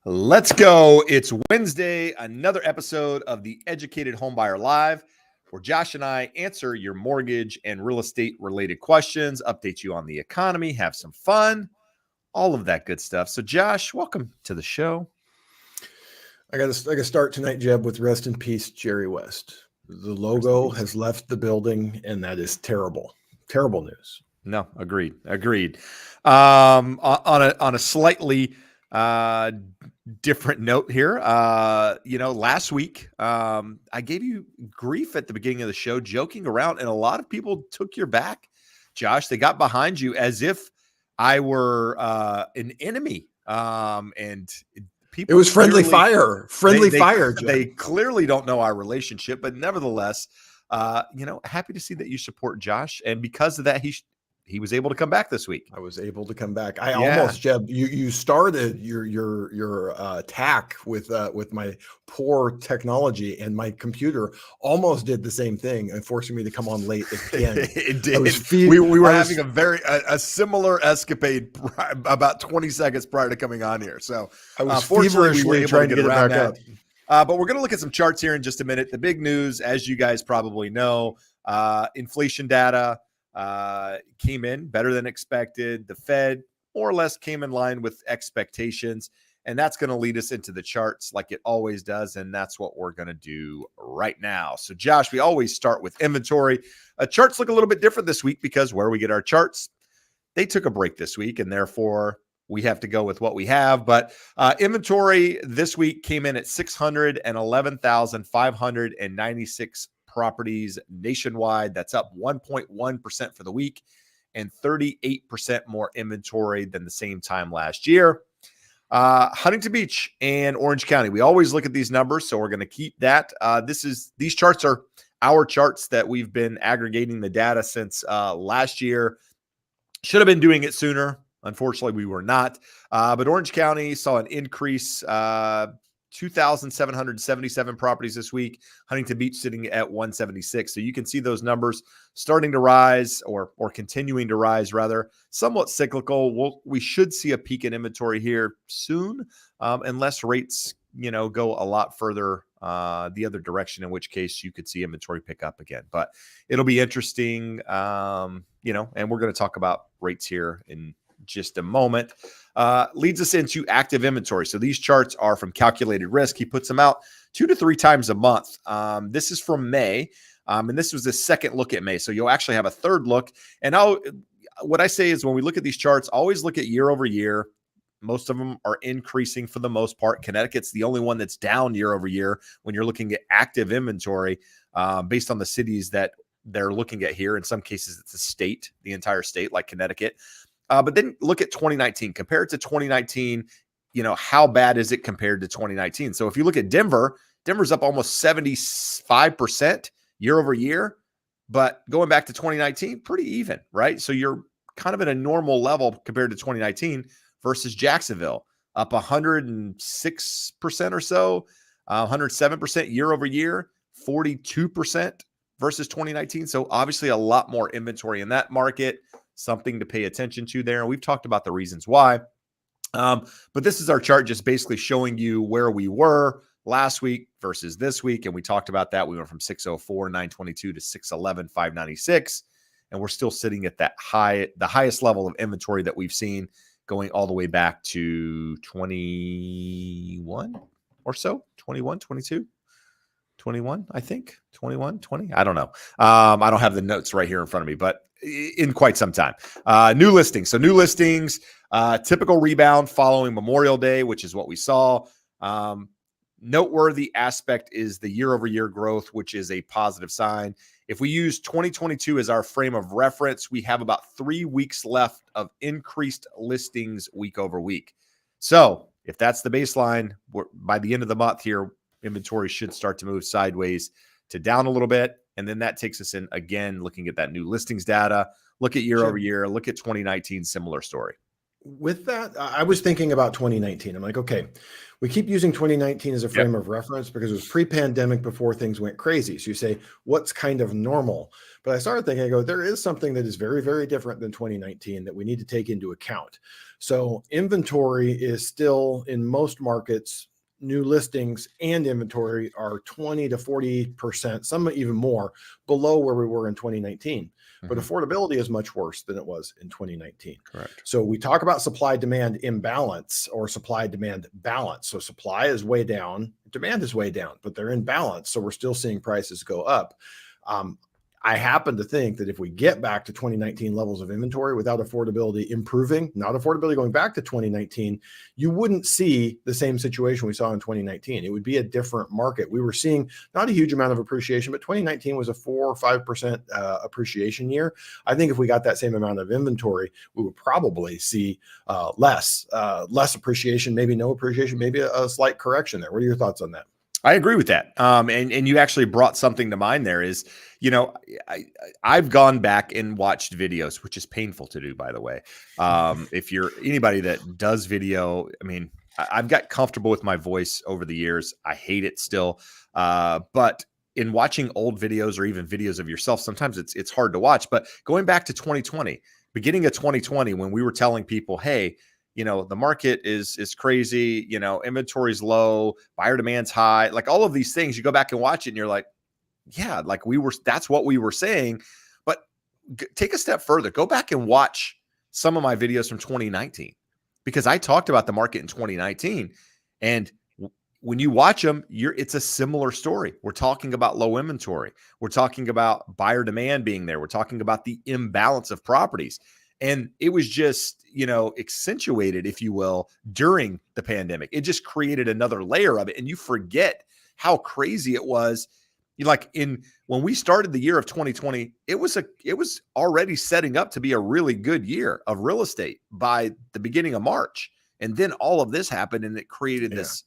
Let's go. It's Wednesday, another episode of the Educated Homebuyer Live, where Josh and I answer your mortgage and real estate related questions, update you on the economy, have some fun, all of that good stuff. So, Josh, welcome to the show. I got to start tonight, Jeb, with rest in peace, Jerry West. The logo has left the building, and that is terrible. Terrible news. No, agreed. On a slightly different note here, last week I gave you grief at the beginning of the show, joking around, and a lot of people took your back, Josh. They got behind you as if I were an enemy, and people. It was friendly fire. Fire. They clearly don't know our relationship, but nevertheless, happy to see that you support Josh, and because of that, he was able to come back this week. I was able to come back. Almost, Jeb, you started your attack with my poor technology, and my computer almost did the same thing and forcing me to come on late again. It did. We were having a similar escapade about 20 seconds prior to coming on here. So I was feverishly trying to get around that. But we're going to look at some charts here in just a minute. The big news, as you guys probably know, inflation data came in better than expected. The Fed more or less came in line with expectations, and that's going to lead us into the charts like it always does, and that's what we're going to do right now. So, Josh, we always start with inventory. Charts look a little bit different this week because where we get our charts, they took a break this week, and therefore we have to go with what we have. But inventory this week came in at 611,596 properties nationwide. That's up 1.1% for the week and 38% more inventory than the same time last year. Huntington Beach and Orange County. We always look at these numbers, so we're going to keep that. These charts are our charts that we've been aggregating the data since last year. Should have been doing it sooner. Unfortunately, we were not. But Orange County saw an increase, 2,777 properties this week. Huntington Beach sitting at 176. So you can see those numbers starting to rise or continuing to rise, rather. Somewhat cyclical. We should see a peak in inventory here soon, unless rates, go a lot further the other direction, in which case you could see inventory pick up again. But it'll be interesting, and we're going to talk about rates here in just a moment. Leads us into active inventory. So these charts are from Calculated Risk. He puts them out 2 to 3 times a month. This is from May, and this was the second look at May. So you'll actually have a third look. And what I say is when we look at these charts, always look at year over year. Most of them are increasing for the most part. Connecticut's the only one that's down year over year when you're looking at active inventory based on the cities that they're looking at here. In some cases, it's a state, the entire state, like Connecticut. But then look at 2019. Compare it to 2019. How bad is it compared to 2019? So if you look at Denver's up almost 75% year over year. But going back to 2019, pretty even, right? So you're kind of at a normal level compared to 2019 versus Jacksonville, up 106% or so, 107% year over year, 42% versus 2019. So obviously a lot more inventory in that market. Something to pay attention to there. And we've talked about the reasons why. But this is our chart just basically showing you where we were last week versus this week. And we talked about that. We went from 604,922 to 611,596. And we're still sitting at the highest level of inventory that we've seen, going all the way back to 21 or so, 21, 22. 21, I think 21, 20. I don't know. I don't have the notes right here in front of me, but in quite some time. New listings. So new listings, typical rebound following Memorial Day, which is what we saw. Noteworthy aspect is the year over year growth, which is a positive sign. If we use 2022 as our frame of reference, we have about 3 weeks left of increased listings week over week. So if that's the baseline, by the end of the month here, inventory should start to move sideways to down a little bit. And then that takes us in again, looking at that new listings data, look at year over year, look at 2019, similar story. With that, I was thinking about 2019. I'm like, okay, we keep using 2019 as a frame of reference because it was pre-pandemic before things went crazy. So you say, what's kind of normal? But I started thinking, there is something that is very, very different than 2019 that we need to take into account. So inventory is still in most markets, new listings and inventory are 20 to 40%, some even more below where we were in 2019. But affordability is much worse than it was in 2019. Correct. So we talk about supply demand imbalance or supply demand balance. So supply is way down, demand is way down, but they're in balance. So we're still seeing prices go up. I happen to think that if we get back to 2019 levels of inventory without affordability improving, not affordability going back to 2019, you wouldn't see the same situation we saw in 2019. It would be a different market. We were seeing not a huge amount of appreciation, but 2019 was a 4 or 5% appreciation year. I think if we got that same amount of inventory, we would probably see less appreciation, maybe no appreciation, maybe a slight correction there. What are your thoughts on that? I agree with that. And you actually brought something to mind there is, I've gone back and watched videos, which is painful to do, by the way. If you're anybody that does video, I mean, I've got comfortable with my voice over the years. I hate it still. But in watching old videos or even videos of yourself, sometimes it's hard to watch. But going back to 2020, beginning of 2020, when we were telling people, hey, the market is crazy, inventory's low, buyer demand's high, like all of these things, you go back and watch it and you're like, yeah, like that's what we were saying. But take a step further, go back and watch some of my videos from 2019, because I talked about the market in 2019. And when you watch them, it's a similar story. We're talking about low inventory. We're talking about buyer demand being there. We're talking about the imbalance of properties. And it was just, accentuated, if you will, during the pandemic. It just created another layer of it. And you forget how crazy it was. When we started the year of 2020, it was already setting up to be a really good year of real estate by the beginning of March. And then all of this happened and it created this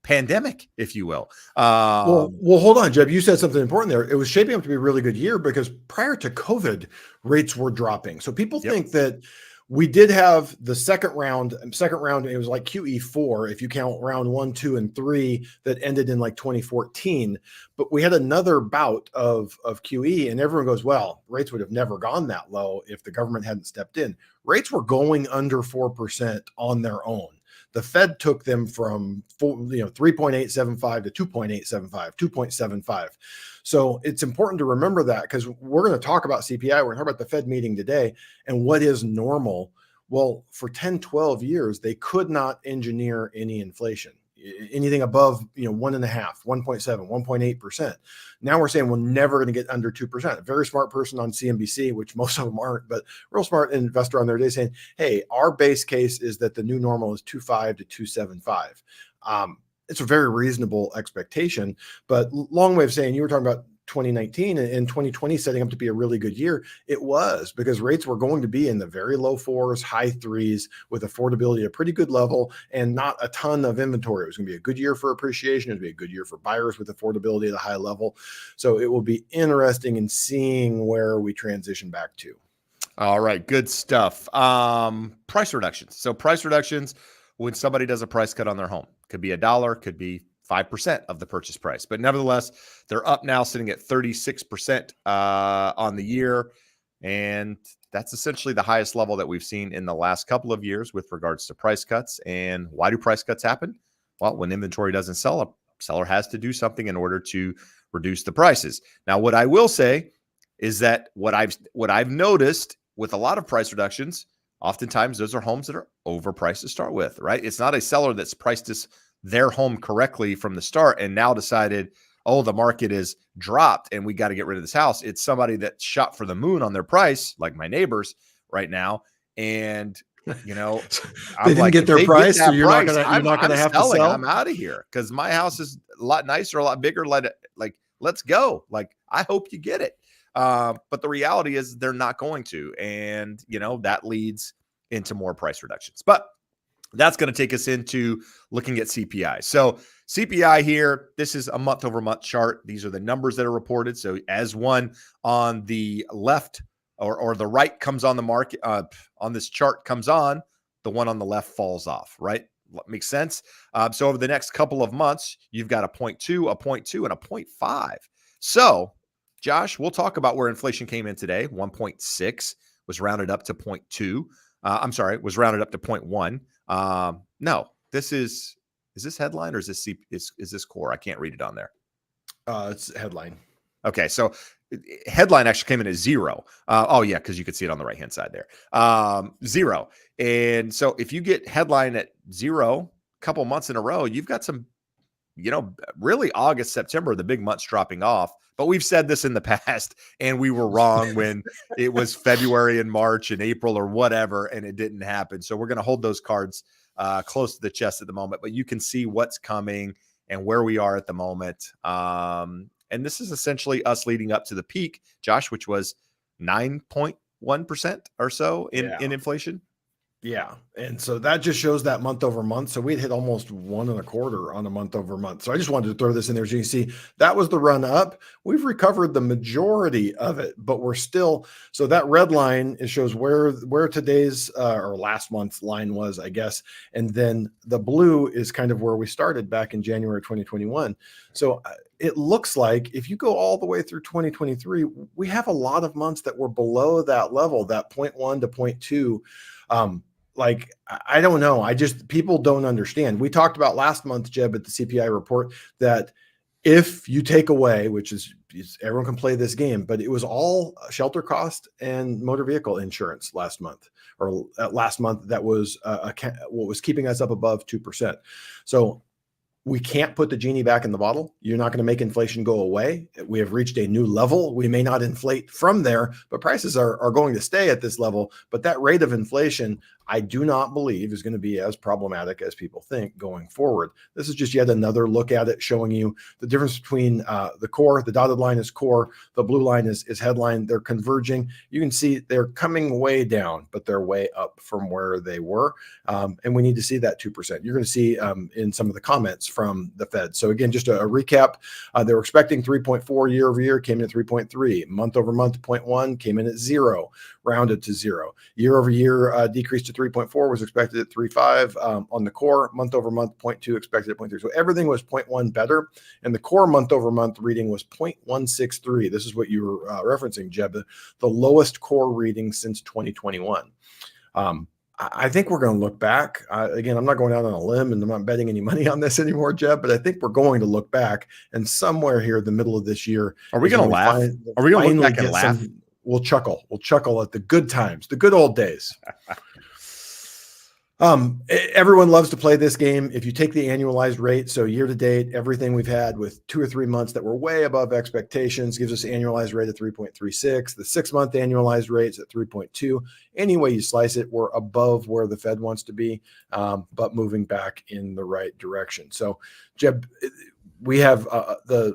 pandemic, if you will. Well, hold on, Jeb. You said something important there. It was shaping up to be a really good year because prior to COVID, rates were dropping. So people think that we did have the second round, it was like QE4, if you count round 1, 2, and 3 that ended in like 2014. But we had another bout of QE, and everyone goes, well, rates would have never gone that low if the government hadn't stepped in. Rates were going under 4% on their own. The Fed took them from 3.875 to 2.875, 2.75. So it's important to remember that, because we're going to talk about CPI. We're going to talk about the Fed meeting today and what is normal. Well, for 10, 12 years, they could not engineer any inflation, anything above 1.5, 1.7, 1.8%. Now we're saying we're never going to get under 2%. A very smart person on CNBC, which most of them aren't, but real smart investor on their day saying, hey, our base case is that the new normal is 2.5 to 2.75. It's a very reasonable expectation, but long way of saying, you were talking about 2019 and 2020 setting up to be a really good year. It was, because rates were going to be in the very low 4s, high 3s, with affordability at a pretty good level and not a ton of inventory. It was going to be a good year for appreciation. It would be a good year for buyers with affordability at a high level. So it will be interesting in seeing where we transition back to. All right, good stuff. Price reductions. So price reductions, when somebody does a price cut on their home, could be $1, could be 5% of the purchase price. But nevertheless, they're up now, sitting at 36% on the year. And that's essentially the highest level that we've seen in the last couple of years with regards to price cuts. And why do price cuts happen? Well, when inventory doesn't sell, a seller has to do something in order to reduce the prices. Now, what I will say is that what I've noticed with a lot of price reductions, oftentimes those are homes that are overpriced to start with, right? It's not a seller that's priced their home correctly from the start and now decided, oh, the market is dropped and we got to get rid of this house. It's somebody that shot for the moon on their price, like my neighbors right now. And, they I'm didn't get their price, so you're not going to have to sell. I'm out of here because my house is a lot nicer, a lot bigger. Let's go. Like, I hope you get it. But the reality is they're not going to. And, that leads into more price reductions. But that's going to take us into looking at CPI. So CPI here, this is a month over month chart. These are the numbers that are reported. So as one on the left or the right comes on the market, on this chart comes on, the one on the left falls off, right? Makes sense? So over the next couple of months, you've got a 0.2, a 0.2, and a 0.5. So Josh, we'll talk about where inflation came in today. 1.6 was rounded up to 0.2. I'm sorry, was rounded up to 0.1. No, is this headline or is this is this core? I can't read it on there. It's headline. Okay, so headline actually came in at 0. Oh yeah, because you could see it on the right hand side there. 0. And so if you get headline at 0 a couple months in a row, you've got some, really August, September, the big months dropping off. But we've said this in the past, and we were wrong when it was February and March and April or whatever, and it didn't happen. So we're going to hold those cards close to the chest at the moment, but you can see what's coming and where we are at the moment. And this is essentially us leading up to the peak, Josh, which was 9.1% or so in inflation. Yeah. And so that just shows that month over month. So we'd hit almost 1.25 on a month over month. So I just wanted to throw this in there so you can see that was the run up. We've recovered the majority of it, but we're still, so that red line, it shows where today's or last month's line was, I guess. And then the blue is kind of where we started back in January 2021. So it looks like if you go all the way through 2023, we have a lot of months that were below that level, that 0.1 to 0.2. Like, I don't know. People don't understand. We talked about last month, Jeb, at the CPI report, that if you take away, which is everyone can play this game, but it was all shelter cost and motor vehicle insurance last month, that was what was keeping us up above 2%. So we can't put the genie back in the bottle. You're not going to make inflation go away. We have reached a new level. We may not inflate from there, but prices are going to stay at this level. But that rate of inflation, I do not believe is going to be as problematic as people think going forward. This is just yet another look at it, showing you the difference between the core. The dotted line is core. The blue line is headline. They're converging. You can see they're coming way down, but they're way up from where they were. And we need to see that 2%. You're going to see in some of the comments from the Fed. So again, just a recap, they were expecting 3.4 year over year, came in at 3.3. Month over month, 0.1, came in at 0, rounded to 0. Year over year decreased to 3.4, was expected at 3.5 on the core. Month over month, 0.2, expected at 0.3. So everything was 0.1 better. And the core month over month reading was 0.163. This is what you were referencing, Jeb, the lowest core reading since 2021. I think we're going to look back. Again, I'm not going out on a limb and I'm not betting any money on this anymore, Jeb, but I think we're going to look back, and somewhere here in the middle of this year. Are we going to laugh? Are we going to look back and laugh? We'll chuckle. We'll chuckle at the good times, the good old days. Everyone loves to play this game. If you take the annualized rate, so year to date, everything we've had with 2 or 3 months that were way above expectations gives us an annualized rate of 3.36. The 6-month annualized rate's at 3.2. Any way you slice it, we're above where the Fed wants to be, but moving back in the right direction. So, Jeb, we have a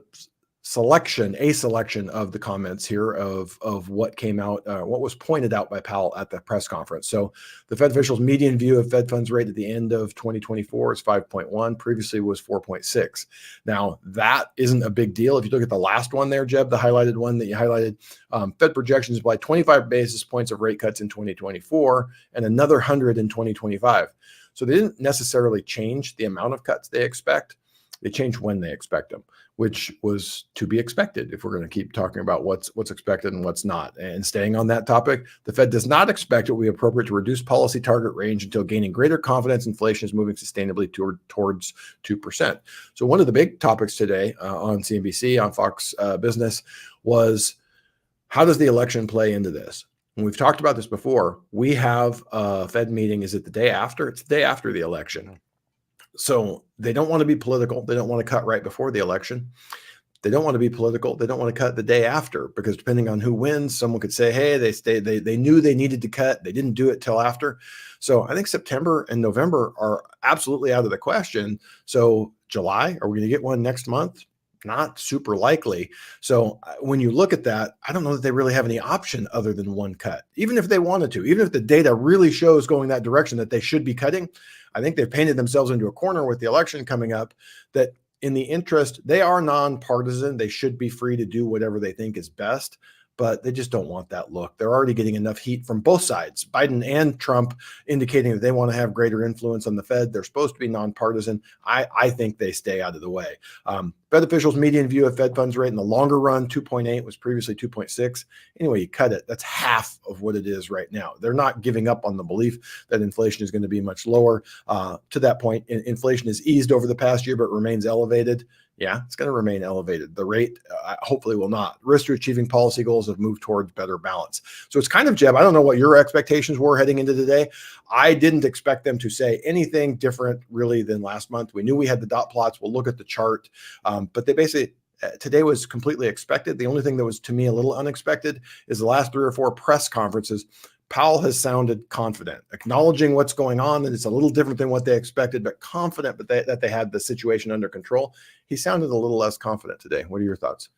selection of the comments here of what came out, what was pointed out by Powell at the press conference. So the Fed officials' median view of Fed funds rate at the end of 2024 is 5.1. Previously was 4.6. Now that isn't a big deal. If you look at the last one there, Jeb, the highlighted one that you highlighted, Fed projections imply 25 basis points of rate cuts in 2024 and another 100 in 2025. So they didn't necessarily change the amount of cuts they expect. They change when they expect them, which was to be expected if we're going to keep talking about what's expected and what's not. And staying on that topic, the Fed does not expect it will be appropriate to reduce policy target range until gaining greater confidence inflation is moving sustainably towards 2%. So one of the big topics today on CNBC, on Fox Business, was how does the election play into this? And we've talked about this before. We have a Fed meeting. Is it the day after? It's the day after the election. So they don't want to be political. They don't want to cut right before the election. They don't want to be political. They don't want to cut the day after, because depending on who wins, someone could say, hey, they knew they needed to cut. They didn't do it till after. So I think September and November are absolutely out of the question. So July, are we going to get one next month? Not super likely. So when you look at that, I don't know that they really have any option other than one cut. Even if they wanted to, even if the data really shows going that direction that they should be cutting, I think they've painted themselves into a corner with the election coming up, that in the interest, they are nonpartisan. They should be free to do whatever they think is best. but they just don't want that look. They're already getting enough heat from both sides, Biden and Trump, indicating that they want to have greater influence on the Fed. They're supposed to be nonpartisan. I think they stay out of the way. Fed officials' median view of Fed funds rate in the longer run, 2.8, was previously 2.6. Anyway, you cut it, that's half of what it is right now. They're not giving up on the belief that inflation is going to be much lower. To that point, inflation has eased over the past year, but remains elevated. Yeah, it's going to remain elevated. The rate hopefully will not. Risk to achieving policy goals have moved towards better balance. So it's kind of, Jeb, I don't know what your expectations were heading into today. I didn't expect them to say anything different really than last month. We knew we had the dot plots. We'll look at the chart. But they basically, today was completely expected. The only thing that was to me a little unexpected is the last 3 or 4 press conferences. Powell has sounded confident, acknowledging what's going on, and it's a little different than what they expected, but confident that they had the situation under control. He sounded a little less confident today. What are your thoughts?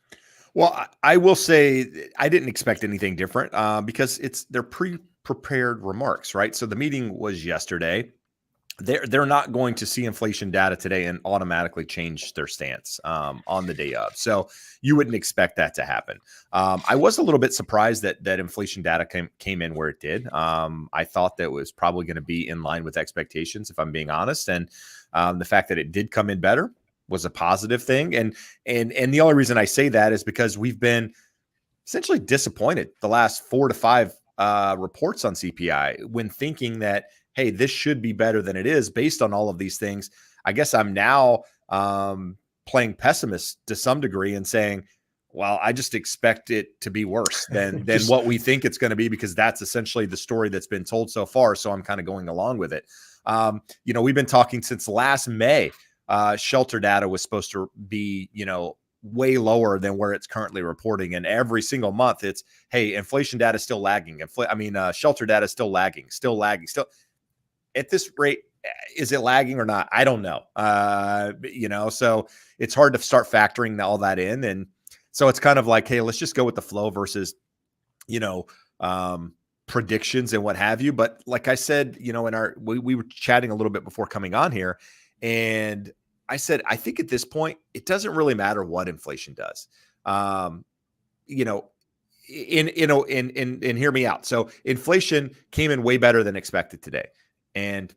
Well, I will say I didn't expect anything different because they're pre-prepared remarks, right? So the meeting was yesterday. They're not going to see inflation data today and automatically change their stance on the day of. So you wouldn't expect that to happen. I was a little bit surprised that inflation data came in where it did. I thought that was probably going to be in line with expectations, if I'm being honest. And the fact that it did come in better was a positive thing. And the only reason I say that is because we've been essentially disappointed the last 4 to 5 reports on CPI when thinking that, hey, this should be better than it is based on all of these things. I guess I'm now playing pessimist to some degree and saying, well, I just expect it to be worse than what we think it's going to be, because that's essentially the story that's been told so far. So I'm kind of going along with it. We've been talking since last May. Shelter data was supposed to be, way lower than where it's currently reporting. And every single month it's, hey, inflation data is still lagging. Shelter data is still lagging. At this rate, is it lagging or not? I don't know. So it's hard to start factoring all that in. And so it's kind of like, hey, let's just go with the flow versus, predictions and what have you. But like I said, we were chatting a little bit before coming on here, and I said, I think at this point, it doesn't really matter what inflation does. And hear me out. So inflation came in way better than expected today. And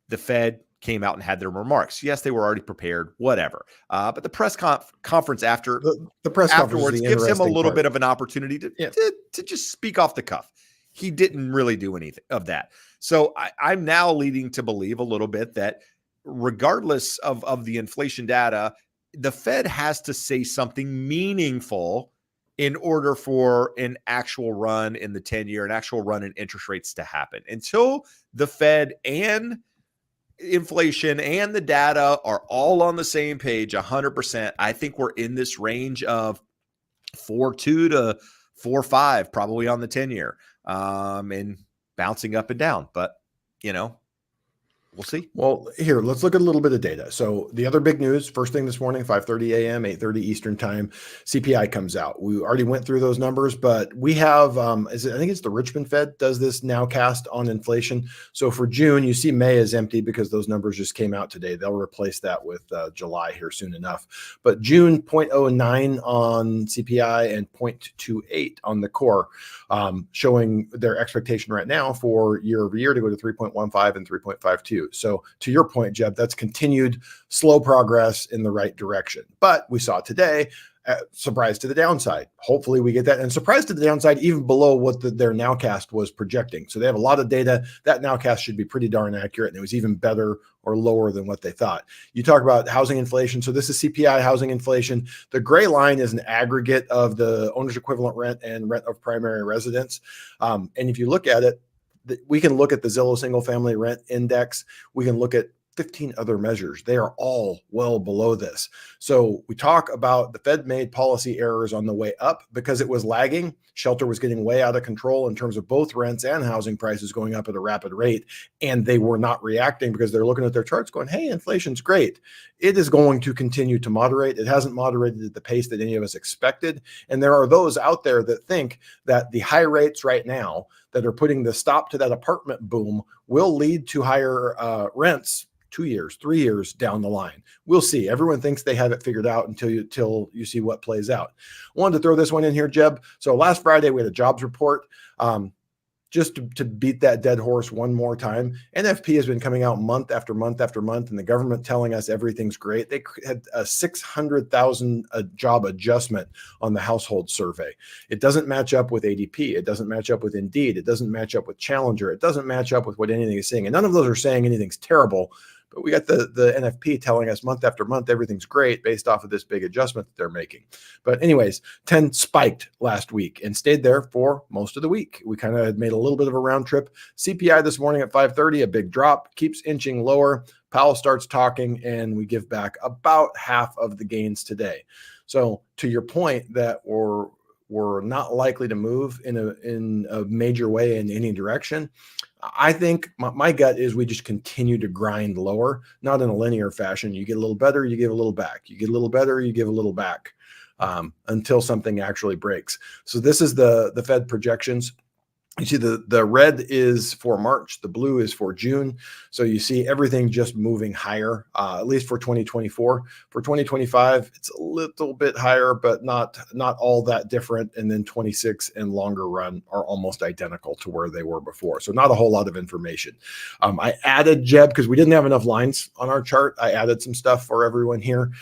the Fed came out and had their remarks. Yes, they were already prepared, whatever. But the press conference the press afterwards conference gives him a little bit of an opportunity to just speak off the cuff. He didn't really do anything of that. So I'm now leading to believe a little bit that regardless of the inflation data, the Fed has to say something meaningful in order for an actual run in the 10-year, an actual run in interest rates to happen. Until the Fed and inflation and the data are all on the same page 100%, I think we're in this range of 4.2 to 4.5 probably on the 10-year, and bouncing up and down. But, we'll see. Well, here, let's look at a little bit of data. So the other big news, first thing this morning, 5:30 a.m., 8:30 Eastern time, CPI comes out. We already went through those numbers, but we have, I think it's the Richmond Fed does this nowcast on inflation. So for June, you see May is empty because those numbers just came out today. They'll replace that with July here soon enough. But June, 0.09 on CPI and 0.28 on the core, showing their expectation right now for year over year to go to 3.15 and 3.52. So to your point, Jeb, that's continued slow progress in the right direction. But we saw today, surprise to the downside. Hopefully we get that. And surprise to the downside, even below what their nowcast was projecting. So they have a lot of data. That nowcast should be pretty darn accurate. And it was even better or lower than what they thought. You talk about housing inflation. So this is CPI housing inflation. The gray line is an aggregate of the owner's equivalent rent and rent of primary residence. And if you look at it, we can look at the Zillow single family rent index. We can look at 15 other measures. They are all well below this. So we talk about the Fed made policy errors on the way up because it was lagging. Shelter was getting way out of control in terms of both rents and housing prices going up at a rapid rate. And they were not reacting because they're looking at their charts going, hey, inflation's great. It is going to continue to moderate. It hasn't moderated at the pace that any of us expected. And there are those out there that think that the high rates right now, that are putting the stop to that apartment boom will lead to higher rents 2 years, 3 years down the line. We'll see. Everyone thinks they have it figured out until you see what plays out. I wanted to throw this one in here, Jeb. So last Friday we had a jobs report. Just to beat that dead horse one more time, NFP has been coming out month after month after month, and the government telling us everything's great. They had a 600,000 job adjustment on the household survey. It doesn't match up with ADP. It doesn't match up with Indeed. It doesn't match up with Challenger. It doesn't match up with what anything is saying. And none of those are saying anything's terrible. But we got the NFP telling us month after month everything's great based off of this big adjustment that they're making. But anyways, 10 spiked last week and stayed there for most of the week. We kind of made a little bit of a round trip. CPI this morning at 5:30, a big drop, keeps inching lower. Powell starts talking, and we give back about half of the gains today. So to your point that we're not likely to move in a major way in any direction, I think my gut is we just continue to grind lower, not in a linear fashion. You get a little better, you give a little back. You get a little better, you give a little back until something actually breaks. So this is the Fed projections. You see the red is for March, the blue is for June. So you see everything just moving higher, at least for 2024. For 2025, it's a little bit higher, but not all that different. And then 26 and longer run are almost identical to where they were before. So not a whole lot of information. I added, Jeb, because we didn't have enough lines on our chart. I added some stuff for everyone here.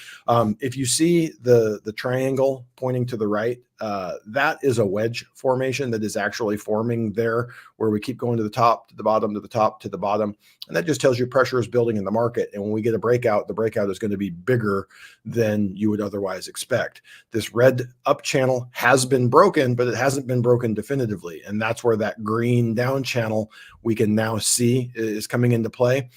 If you see the triangle pointing to the right, that is a wedge formation that is actually forming there, where we keep going to the top, to the bottom, to the top, to the bottom. And that just tells you pressure is building in the market. And when we get a breakout, the breakout is going to be bigger than you would otherwise expect. This red up channel has been broken, but it hasn't been broken definitively. And that's where that green down channel we can now see is coming into play.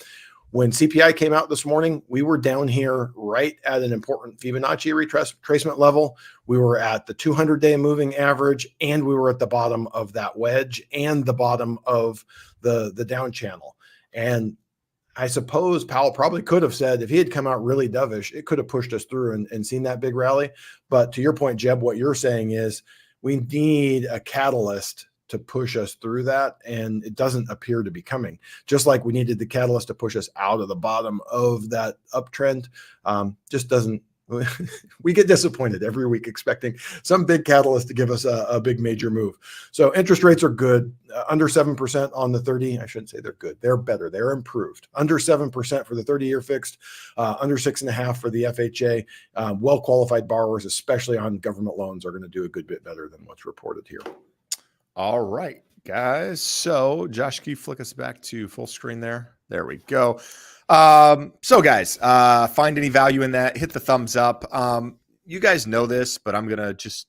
When CPI came out this morning, we were down here right at an important Fibonacci retracement level. We were at the 200-day moving average, and we were at the bottom of that wedge and the bottom of the down channel. And I suppose Powell probably could have said, if he had come out really dovish, it could have pushed us through and seen that big rally. But to your point, Jeb, what you're saying is we need a catalyst to push us through that, and it doesn't appear to be coming. Just like we needed the catalyst to push us out of the bottom of that uptrend, just doesn't. We get disappointed every week expecting some big catalyst to give us a big major move. So interest rates are good, under 7% on the 30. I shouldn't say they're good. They're better. They're improved. Under 7% for the 30-year fixed, under 6.5% for the FHA. Well-qualified borrowers, especially on government loans, are going to do a good bit better than what's reported here. All right, guys. So Josh, can you flick us back to full screen there? There we go. So guys, find any value in that, hit the thumbs up. You guys know this, but I'm going to just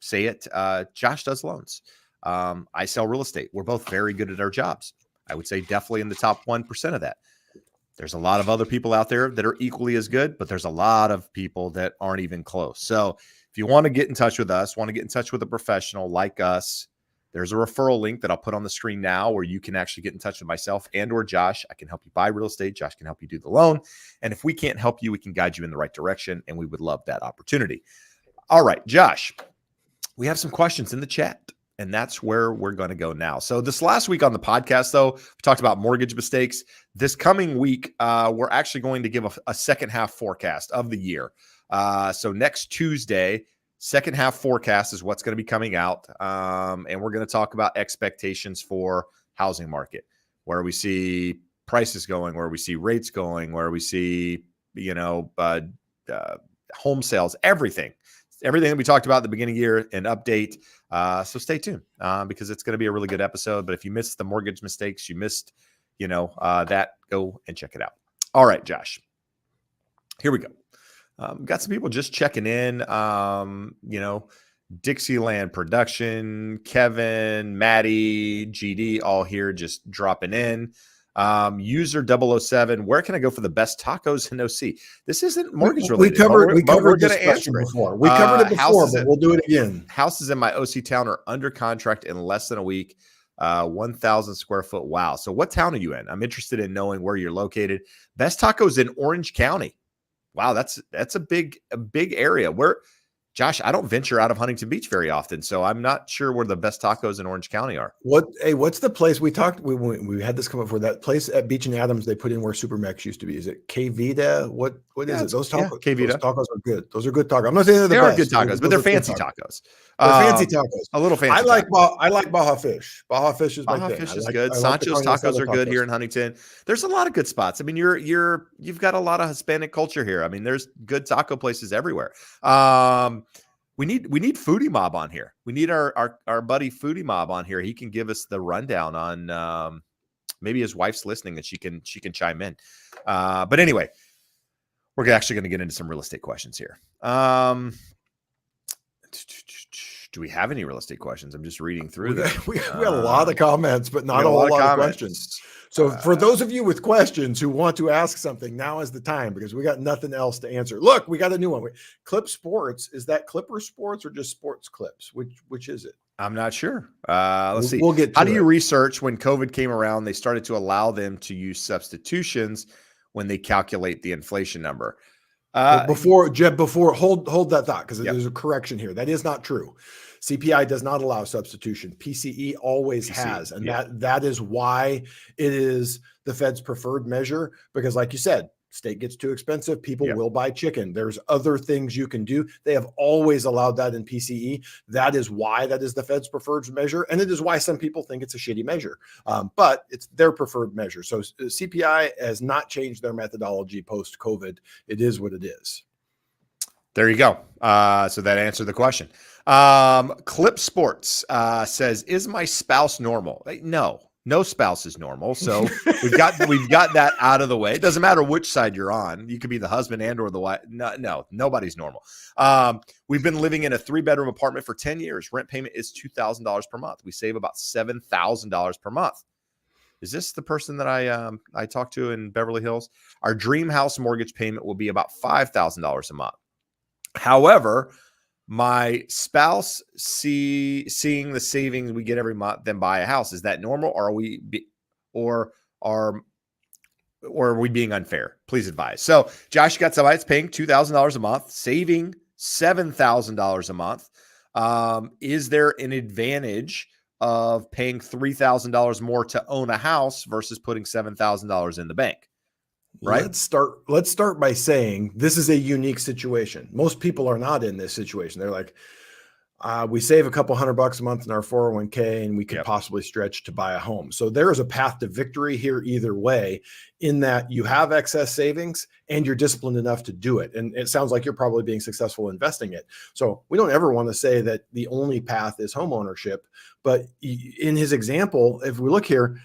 say it. Josh does loans. I sell real estate. We're both very good at our jobs. I would say definitely in the top 1% of that. There's a lot of other people out there that are equally as good, but there's a lot of people that aren't even close. So if you want to get in touch with us, want to get in touch with a professional like us, there's a referral link that I'll put on the screen now where you can actually get in touch with myself and or Josh. I can help you buy real estate. Josh can help you do the loan. And if we can't help you, we can guide you in the right direction, and we would love that opportunity. All right, Josh, we have some questions in the chat, and that's where we're going to go now. So this last week on the podcast, though, we talked about mortgage mistakes. This coming week, we're actually going to give a second half forecast of the year. So next Tuesday, second half forecast is what's going to be coming out. And we're going to talk about expectations for housing market, where we see prices going, where we see rates going, where we see, home sales, everything that we talked about at the beginning of the year, and update. So stay tuned because it's going to be a really good episode. But if you missed the mortgage mistakes, you missed, that, go and check it out. All right, Josh, here we go. Got some people just checking in, Dixieland Production, Kevin, Maddie, GD, all here just dropping in. User 007, where can I go for the best tacos in OC? This isn't mortgage related. We covered this question before. We covered it before, but we'll do it again. Houses in my OC town are under contract in less than a week. 1,000 square foot. Wow. So what town are you in? I'm interested in knowing where you're located. Best tacos in Orange County. Wow, that's a big area. Josh, I don't venture out of Huntington Beach very often, so I'm not sure where the best tacos in Orange County are. What's the place we talked? We had this come up for that place at Beach and Adams. They put in where Supermax used to be. Is it K Vita? What is it? Those tacos, K Vita. those tacos are good. Those are good tacos. I'm not saying they're the They best. are good tacos, but they're fancy tacos. They're fancy tacos. A little fancy. I like Baja Fish. Baja Fish is my thing. Baja Fish is like, good. Sancho's tacos are good here in Huntington. There's a lot of good spots. I mean, you've got a lot of Hispanic culture here. I mean, there's good taco places everywhere. We need Foodie Mob on here. We need our buddy Foodie Mob on here. He can give us the rundown on maybe his wife's listening and she can chime in. But anyway, we're actually going to get into some real estate questions here. Do we have any real estate questions? I'm just reading through them. We had a lot of comments, but not a whole lot of questions. So for those of you with questions who want to ask something, now is the time because we got nothing else to answer. Look, we got a new one. Clip Sports. Is that Clipper Sports or just Sports Clips? Which is it? I'm not sure. Let's see. We'll get to How do you research when COVID came around? They started to allow them to use substitutions when they calculate the inflation number. Before hold that thought because there's a correction here. That is not true. CPI does not allow substitution. PCE always has, and that is why it is the Fed's preferred measure. Because, like you said, state gets too expensive, people will buy chicken. There's other things you can do. They have always allowed that in PCE. That is why that is the Fed's preferred measure, and it is why some people think it's a shitty measure. But it's their preferred measure. So CPI has not changed their methodology post-COVID. It is what it is. There you go. So that answered the question. Clip Sports says, "Is my spouse normal?" No spouse is normal. So we've got that out of the way. It doesn't matter which side you're on. You could be the husband and or the wife. No, nobody's normal. We've been living in a 3-bedroom apartment for 10 years. Rent payment is $2,000 per month. We save about $7,000 per month. Is this the person that I talked to in Beverly Hills? Our dream house mortgage payment will be about $5,000 a month. However, my spouse seeing the savings we get every month, then buy a house. Is that normal, or are we being unfair? Please advise. So Josh got somebody that's paying $2,000 a month, saving $7,000 a month. Is there an advantage of paying $3,000 more to own a house versus putting $7,000 in the bank? Right. Let's start by saying this is a unique situation. Most people are not in this situation. They're like, we save a couple $100 a month in our 401k and we could possibly stretch to buy a home. So there is a path to victory here either way, in that you have excess savings and you're disciplined enough to do it. And it sounds like you're probably being successful investing it. So we don't ever want to say that the only path is home ownership. But in his example, if we look here,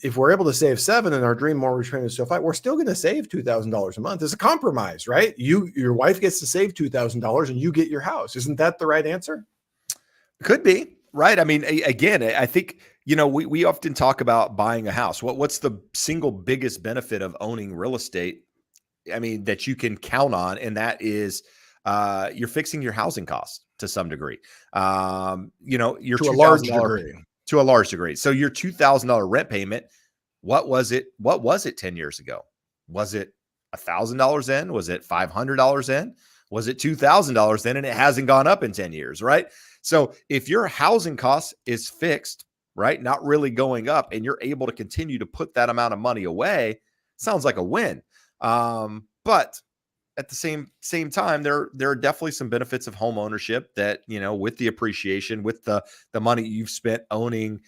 if we're able to save $7,000 and our dream mortgage payment is still $5,000, we're still going to save $2,000 a month. It's a compromise, right? Your wife gets to save $2,000 and you get your house. Isn't that the right answer? Could be, right? I mean, again, I think, we often talk about buying a house. What's the single biggest benefit of owning real estate? I mean, that you can count on, and that is you're fixing your housing costs to some degree. Your to a large degree. To a large degree. So your $2,000 rent payment, what was it 10 years ago? Was it $1,000 in? Was it $500 in? Was it $2,000 in? And it hasn't gone up in 10 years, right? So if your housing cost is fixed, right, not really going up, and you're able to continue to put that amount of money away, sounds like a win. But at the same time, there are definitely some benefits of home ownership that, with the appreciation, with the money you've spent owning,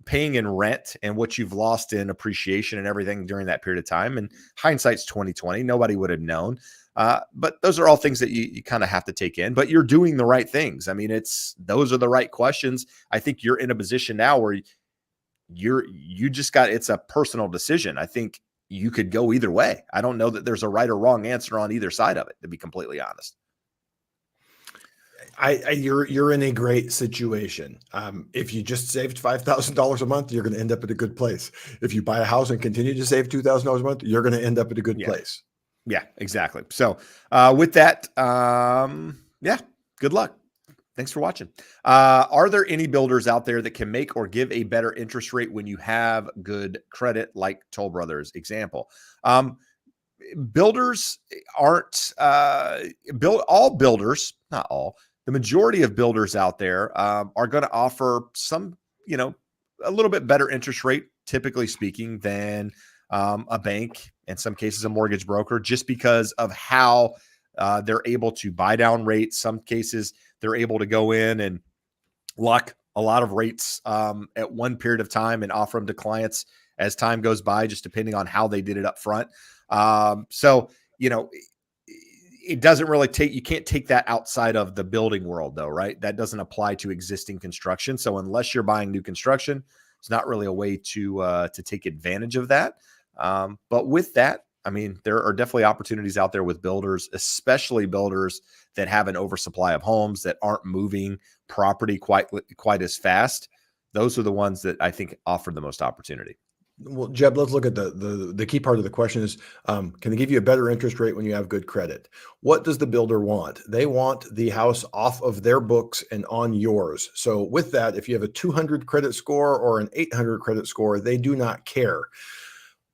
paying in rent, and what you've lost in appreciation and everything during that period of time. And hindsight's 2020. Nobody would have known. But those are all things that you kind of have to take in. But you're doing the right things. I mean, those are the right questions. I think you're in a position now where it's a personal decision. I think you could go either way. I don't know that there's a right or wrong answer on either side of it, to be completely honest. You're in a great situation. If you just saved $5,000 a month, you're going to end up at a good place. If you buy a house and continue to save $2,000 a month, you're going to end up at a good place. Yeah, exactly. So with that, good luck. Thanks for watching. Are there any builders out there that can make or give a better interest rate when you have good credit, like Toll Brothers example? builders aren't all builders, not all. The majority of builders out there are going to offer some, a little bit better interest rate, typically speaking, than a bank, in some cases a mortgage broker, just because of how they're able to buy down rates. Some cases they're able to go in and lock a lot of rates at one period of time and offer them to clients as time goes by, just depending on how they did it up front. So, it doesn't really you can't take that outside of the building world though, right? That doesn't apply to existing construction. So unless you're buying new construction, it's not really a way to take advantage of that. But with that, I mean, there are definitely opportunities out there with builders, especially builders that have an oversupply of homes that aren't moving property quite as fast. Those are the ones that I think offer the most opportunity. Well, Jeb, let's look at the key part of the question is, can they give you a better interest rate when you have good credit? What does the builder want? They want the house off of their books and on yours. So with that, if you have a 200 credit score or an 800 credit score, they do not care.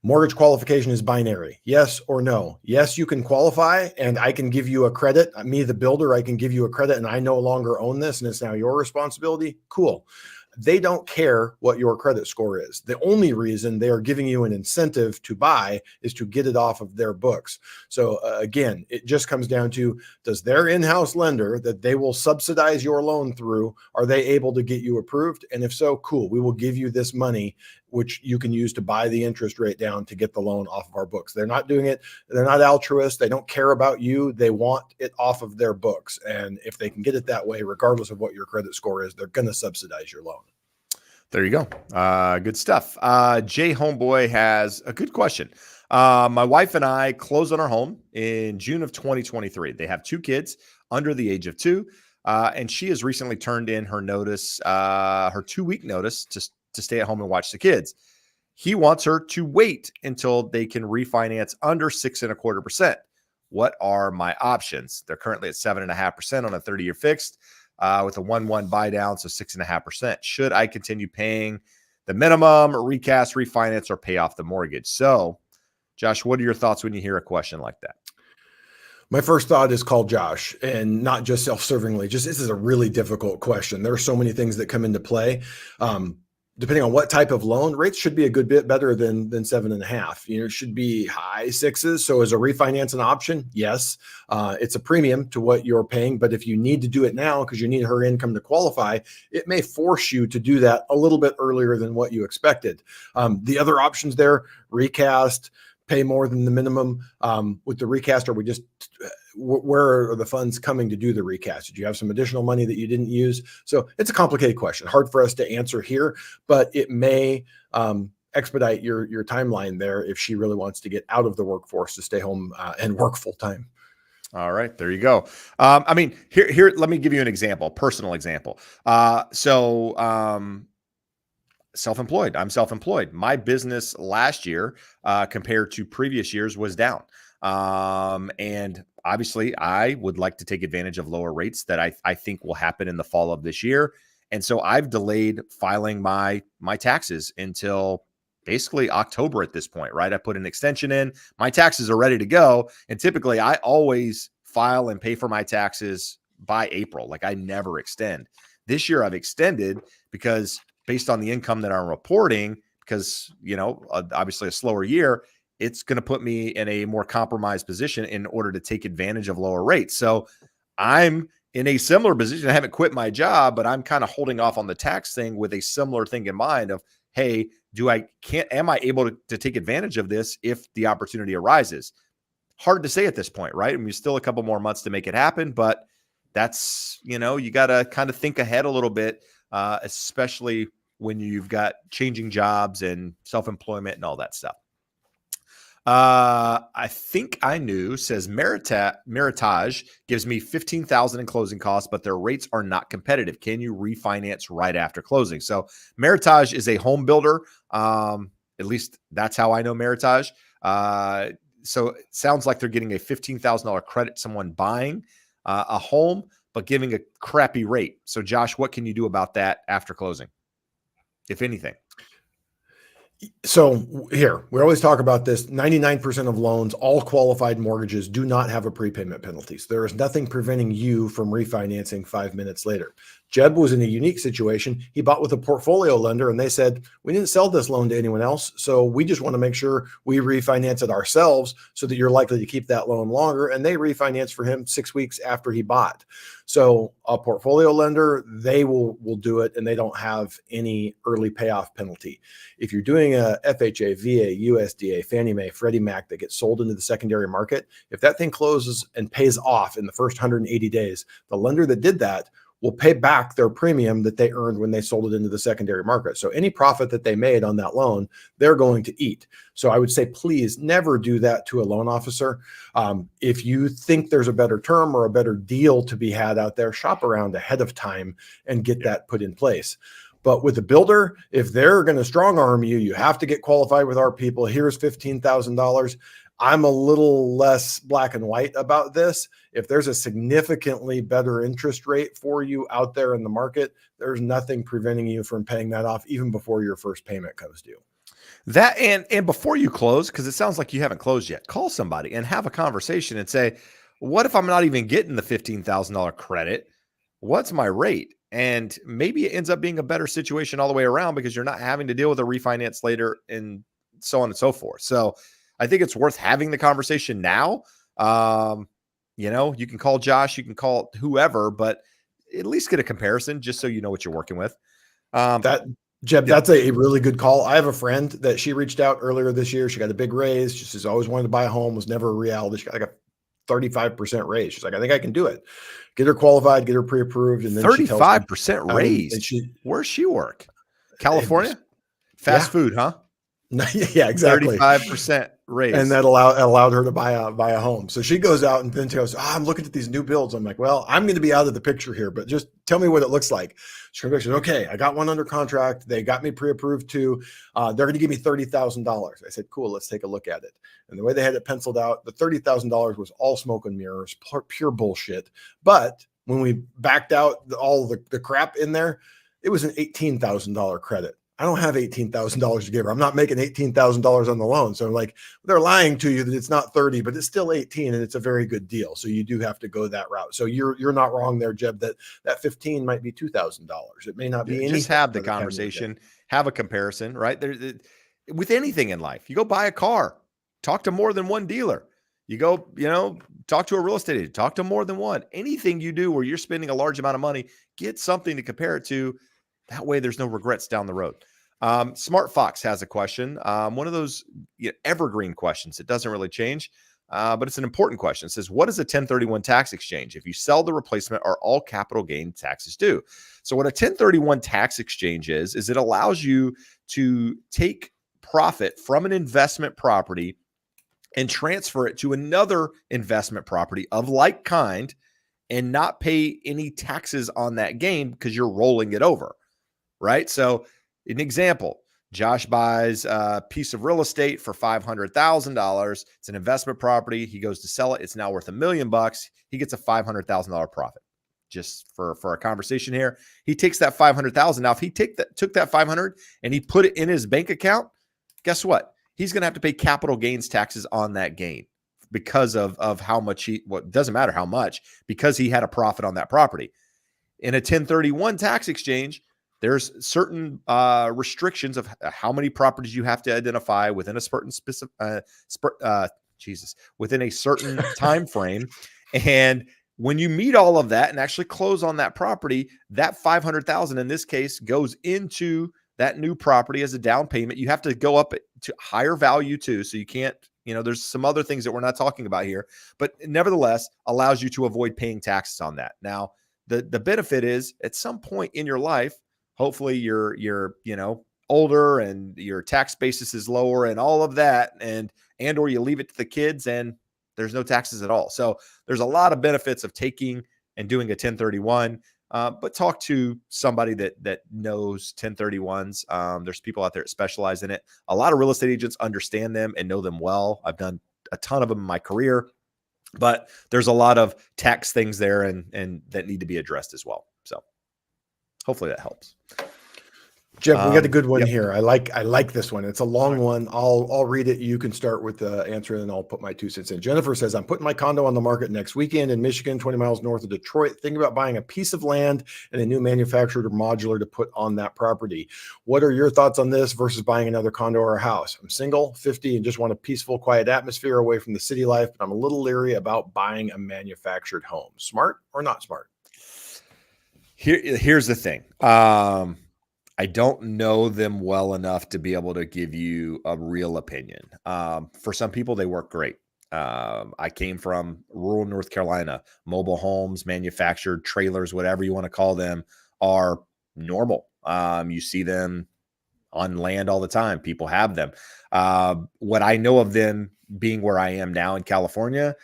Mortgage qualification is binary, yes or no. Yes, you can qualify and I can give you a credit. Me, the builder, I can give you a credit and I no longer own this and it's now your responsibility. Cool. They don't care what your credit score is. The only reason they are giving you an incentive to buy is to get it off of their books. So again, it just comes down to, does their in-house lender that they will subsidize your loan through, are they able to get you approved? And if so, cool, we will give you this money, which you can use to buy the interest rate down to get the loan off of our books. They're not doing it. They're not altruist. They don't care about you. They want it off of their books. And if they can get it that way, regardless of what your credit score is, they're going to subsidize your loan. There you go. Good stuff. Jay Homeboy has a good question. My wife and I closed on our home in June of 2023. They have 2 kids under the age of 2. And she has recently turned in her notice, her 2-week notice to stay at home and watch the kids. He wants her to wait until they can refinance under 6.25%. What are my options? They're currently at 7.5% on a 30-year fixed. With a 1-1 buy down, so 6.5%. Should I continue paying the minimum, recast, refinance, or pay off the mortgage? So, Josh, what are your thoughts when you hear a question like that? My first thought is call Josh, and not just self-servingly. Just this is a really difficult question. There are so many things that come into play. Depending on what type of loan, rates should be a good bit better than 7.5. It should be high 6s. So is a refinance an option? Yes. It's a premium to what you're paying, but if you need to do it now because you need her income to qualify, it may force you to do that a little bit earlier than what you expected. The other options there, recast, pay more than the minimum. With the recast, are we just where are the funds coming to do the recast? Did you have some additional money that you didn't use? So it's a complicated question, hard for us to answer here, but it may expedite your timeline there if she really wants to get out of the workforce to stay home and work full time. All right, there you go. I mean, here, let me give you an example, personal example. Self-employed. I'm self-employed. My business last year, compared to previous years, was down. And obviously I would like to take advantage of lower rates that I think will happen in the fall of this year. And so I've delayed filing my taxes until basically October at this point, right? I put an extension in, my taxes are ready to go. And typically I always file and pay for my taxes by April. Like I never extend. This year I've extended because based on the income that I'm reporting, because, obviously a slower year, it's going to put me in a more compromised position in order to take advantage of lower rates. So I'm in a similar position. I haven't quit my job, but I'm kind of holding off on the tax thing with a similar thing in mind of, hey, am I able to take advantage of this if the opportunity arises? Hard to say at this point, right? I mean, still a couple more months to make it happen, but that's, you got to kind of think ahead a little bit, especially when you've got changing jobs and self-employment and all that stuff. I think I knew says Meritage gives me $15,000 in closing costs, but their rates are not competitive. Can you refinance right after closing? So Meritage is a home builder. At least that's how I know Meritage. So it sounds like they're getting a $15,000 credit, someone buying a home, but giving a crappy rate. So Josh, what can you do about that after closing, if anything? So here, we always talk about this. 99% of loans, all qualified mortgages, do not have a prepayment penalty. So there is nothing preventing you from refinancing 5 minutes later. Jeb was in a unique situation. He bought with a portfolio lender and they said, we didn't sell this loan to anyone else. So we just want to make sure we refinance it ourselves so that you're likely to keep that loan longer. And they refinanced for him 6 weeks after he bought. So a portfolio lender, they will do it and they don't have any early payoff penalty. If you're doing a FHA, VA, USDA, Fannie Mae, Freddie Mac that gets sold into the secondary market, if that thing closes and pays off in the first 180 days, the lender that did that will pay back their premium that they earned when they sold it into the secondary market. So any profit that they made on that loan, they're going to eat. So I would say, please never do that to a loan officer. If you think there's a better term or a better deal to be had out there, shop around ahead of time and get that put in place. But with the builder, if they're going to strong arm you, you have to get qualified with our people. Here's $15,000. I'm a little less black and white about this. If there's a significantly better interest rate for you out there in the market, there's nothing preventing you from paying that off even before your first payment comes due. That and before you close, because it sounds like you haven't closed yet, call somebody and have a conversation and say, what if I'm not even getting the $15,000 credit? What's my rate? And maybe it ends up being a better situation all the way around because you're not having to deal with a refinance later and so on and so forth. So I think it's worth having the conversation now. You can call Josh, you can call whoever, but at least get a comparison just so you know what you're working with. Jeb, that's a really good call. I have a friend that she reached out earlier this year. She got a big raise. She's always wanted to buy a home, was never a reality. She got like a 35% raise. She's like, I think I can do it. Get her qualified, get her pre-approved. And then 35% raise. Where's she work? California? Fast food, huh? Yeah, exactly. 35% raise. And that allowed her to buy a home. So she goes out and then she goes, I'm looking at these new builds. I'm like, well, I'm going to be out of the picture here, but just tell me what it looks like. She goes, okay, I got one under contract. They got me pre-approved too. They're going to give me $30,000. I said, cool, let's take a look at it. And the way they had it penciled out, the $30,000 was all smoke and mirrors, pure bullshit. But when we backed out all the crap in there, it was an $18,000 credit. I don't have $18,000 to give her. I'm not making $18,000 on the loan. So like they're lying to you that it's not 30, but it's still 18 and it's a very good deal. So you do have to go that route. So you're not wrong there, Jeb, that 15 might be $2,000. It may not be anything. Just have the conversation, have a comparison, right? With anything in life, you go buy a car, talk to more than one dealer. You go, talk to a real estate agent, talk to more than one. Anything you do where you're spending a large amount of money, get something to compare it to. That way there's no regrets down the road. Smart Fox has a question. One of those evergreen questions. It doesn't really change, but it's an important question. It says, what is a 1031 tax exchange? If you sell the replacement, are all capital gain taxes due? So what a 1031 tax exchange is it allows you to take profit from an investment property and transfer it to another investment property of like kind and not pay any taxes on that gain because you're rolling it over. Right. So an example, Josh buys a piece of real estate for $500,000. It's an investment property. He goes to sell it. It's now worth $1 million. He gets a $500,000 profit. Just for a conversation here, he takes that $500,000. Now, if he took that $500 and he put it in his bank account, guess what? He's going to have to pay capital gains taxes on that gain because of how much doesn't matter how much, because he had a profit on that property. In a 1031 tax exchange, there's certain restrictions of how many properties you have to identify within a certain within a certain time frame. And when you meet all of that and actually close on that property, that $500,000 in this case goes into that new property as a down payment. You have to go up to higher value too. So you can't, there's some other things that we're not talking about here, but nevertheless allows you to avoid paying taxes on that. Now, the benefit is at some point in your life, hopefully you're older and your tax basis is lower and all of that, and or you leave it to the kids and there's no taxes at all. So there's a lot of benefits of taking and doing a 1031, but talk to somebody that knows 1031s. There's people out there that specialize in it. A lot of real estate agents understand them and know them well. I've done a ton of them in my career, but there's a lot of tax things there and that need to be addressed as well. So hopefully that helps. Jeb, we got a good one Yep. here. I like this one. It's a long one. I'll read it. You can start with the answer, and I'll put my 2 cents in. Jennifer says, I'm putting my condo on the market next weekend in Michigan, 20 miles north of Detroit. Thinking about buying a piece of land and a new manufactured or modular to put on that property. What are your thoughts on this versus buying another condo or a house? I'm single, 50, and just want a peaceful, quiet atmosphere away from the city life, but I'm a little leery about buying a manufactured home. Smart or not smart? Here's the thing. I don't know them well enough to be able to give you a real opinion. For some people, they work great. I came from rural North Carolina. Mobile homes, manufactured trailers, whatever you want to call them, are normal. You see them on land all the time. People have them. What I know of them being where I am now in California,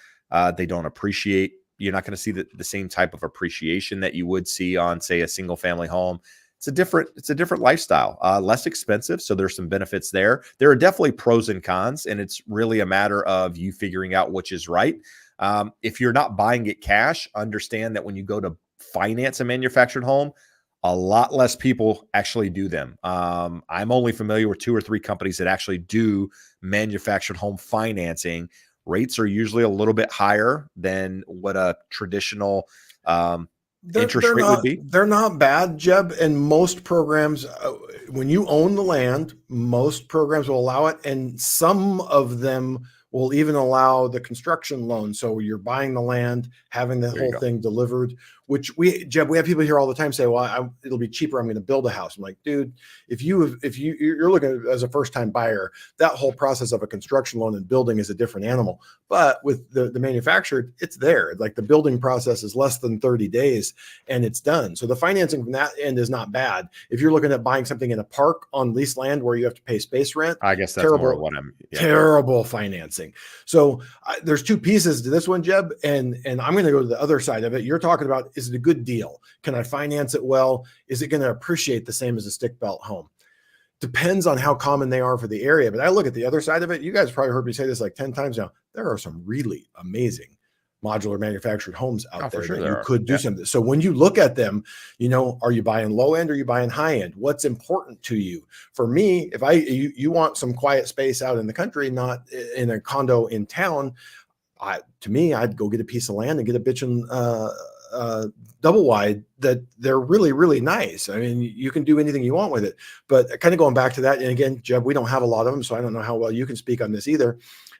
they don't appreciate. You're not going to see the same type of appreciation that you would see on, say, a single family home. It's a different lifestyle, less expensive. So there's some benefits there. There are definitely pros and cons, and it's really a matter of you figuring out which is right. If you're not buying it cash, understand that when you go to finance a manufactured home, a lot less people actually do them. I'm only familiar with 2 or 3 companies that actually do manufactured home financing. Rates are usually a little bit higher than what a traditional interest rate would be. They're not bad, Jeb. And most programs, when you own the land, most programs will allow it. And some of them will even allow the construction loan. So you're buying the land, having the whole thing delivered, which Jeb, we have people here all the time say, well, it'll be cheaper. I'm going to build a house. I'm like, dude, if you're looking as a first time buyer, that whole process of a construction loan and building is a different animal. But with the manufactured, it's there. Like the building process is less than 30 days and it's done. So the financing from that end is not bad. If you're looking at buying something in a park on leased land where you have to pay space rent, I guess that's more what I'm terrible financing. So there's 2 pieces to this one, Jeb, and I'm going to go to the other side of it. You're talking about, is it a good deal? Can I finance it well? Is it going to appreciate the same as a stick belt home? Depends on how common they are for the area. But I look at the other side of it. You guys probably heard me say this like 10 times now. There are some really amazing modular manufactured homes out there that you could do something. So when you look at them, are you buying low end or are you buying high end? What's important to you? For me, if you want some quiet space out in the country, not in a condo in town, to me, I'd go get a piece of land and get a bitchin' double wide that they're really, really nice. I mean, you can do anything you want with it, but kind of going back to that. And again, Jeb, we don't have a lot of them, so I don't know how well you can speak on this either.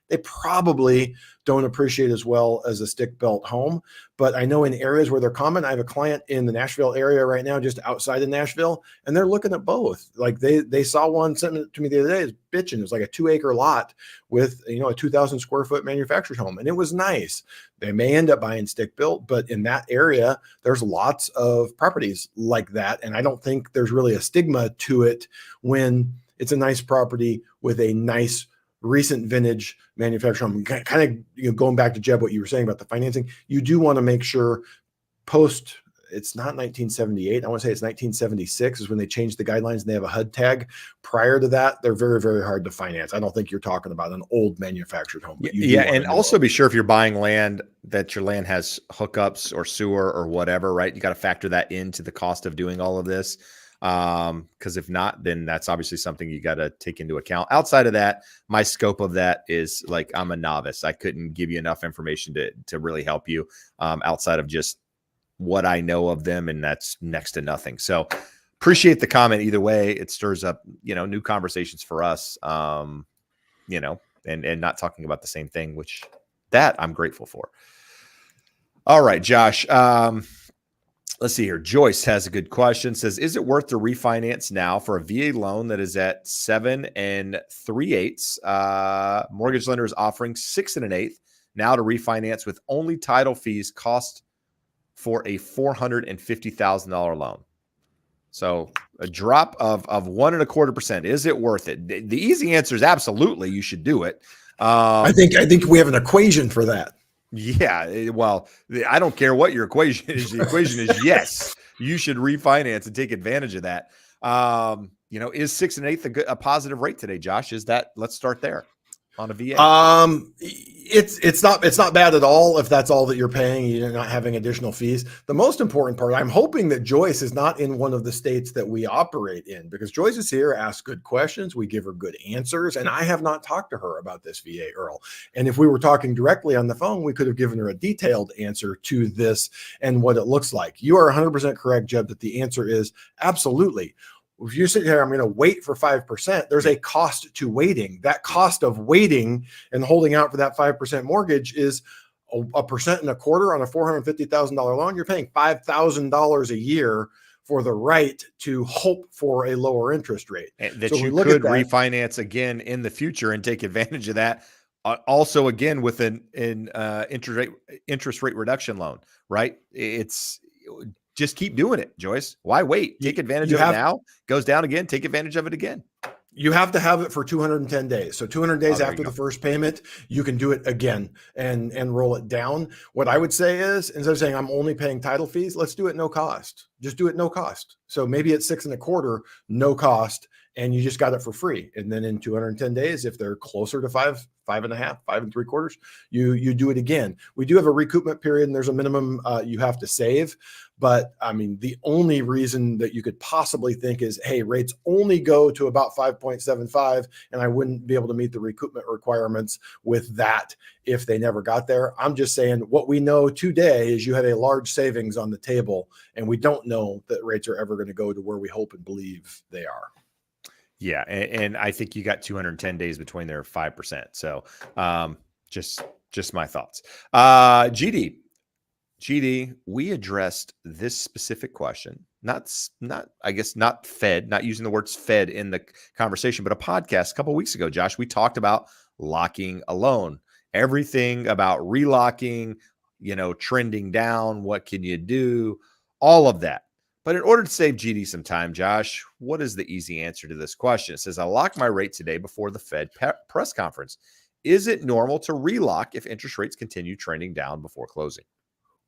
They probably don't appreciate as well as a stick belt home, but I know in areas where they're common. I have a client in the Nashville area right now, just outside of Nashville, and they're looking at both. Like they saw one, sent it to me the other day. It's bitching. It was like a 2-acre lot with a 2,000 square foot manufactured home, and it was nice. They may end up buying stick built, but in that area, there's lots of properties like that, and I don't think there's really a stigma to it when it's a nice property with a nice recent vintage manufactured home. Kind of going back to Jeb, what you were saying about the financing, you do want to make sure it's not 1978. I want to say it's 1976 is when they changed the guidelines and they have a HUD tag. Prior to that, they're very, very hard to finance. I don't think you're talking about an old manufactured home. And also be sure if you're buying land that your land has hookups or sewer or whatever, right? You got to factor that into the cost of doing all of this. Because if not, then that's obviously something you got to take into account. Outside of that, my scope of that is like, I'm a novice. I couldn't give you enough information to really help you outside of just what I know of them. And that's next to nothing. So appreciate the comment either way. It stirs up, new conversations for us, and not talking about the same thing, which that I'm grateful for. All right, Josh. Let's see here. Joyce has a good question. Says, is it worth to refinance now for a VA loan that is at 7 3/8? Mortgage lender is offering 6 1/8 now to refinance with only title fees cost for a $450,000 loan. So a drop of 1.25%. Is it worth it? The easy answer is absolutely. You should do it. I think we have an equation for that. Yeah, well, I don't care what your equation is. The equation is yes, you should refinance and take advantage of that. Is 6 1/8 a positive rate today, Josh? Let's start there. on a VA? It's not bad at all if that's all that you're paying. You're not having additional fees. The most important part, I'm hoping that Joyce is not in one of the states that we operate in, because Joyce is here, asks good questions, we give her good answers, and I have not talked to her about this VA, Earl. And if we were talking directly on the phone, we could have given her a detailed answer to this and what it looks like. You are 100% correct, Jeb, that the answer is absolutely. If you sit here, I'm going to wait for 5%, there's a cost to waiting. That cost of waiting and holding out for that 5% mortgage is a percent and a quarter on a $450,000 loan. You're paying $5,000 a year for the right to hope for a lower interest rate. And that so you could refinance again in the future and take advantage of that. Also, again, with an interest rate reduction loan, right? It's just keep doing it, Joyce. Why wait? Take advantage of it now. Goes down again. Take advantage of it again. You have to have it for 210 days. So 200 days after the first payment, you can do it again and roll it down. What I would say is, instead of saying I'm only paying title fees, let's do it no cost. Just do it no cost. So maybe it's 6 1/4, no cost, and you just got it for free. And then in 210 days, if they're closer to 5, 5 1/2, 5 3/4, you do it again. We do have a recoupment period, and there's a minimum you have to save. But I mean, the only reason that you could possibly think is, hey, rates only go to about 5.75, and I wouldn't be able to meet the recoupment requirements with that if they never got there. I'm just saying what we know today is you have a large savings on the table, and we don't know that rates are ever going to go to where we hope and believe they are. Yeah, and I think you got 210 days between their 5%. So just my thoughts. GD, we addressed this specific question, not Fed, not using the words Fed in the conversation, but a podcast a couple of weeks ago, Josh. We talked about locking a loan, everything about relocking, trending down. What can you do? All of that. But in order to save GD some time, Josh, what is the easy answer to this question? It says, I locked my rate today before the Fed press conference. Is it normal to relock if interest rates continue trending down before closing?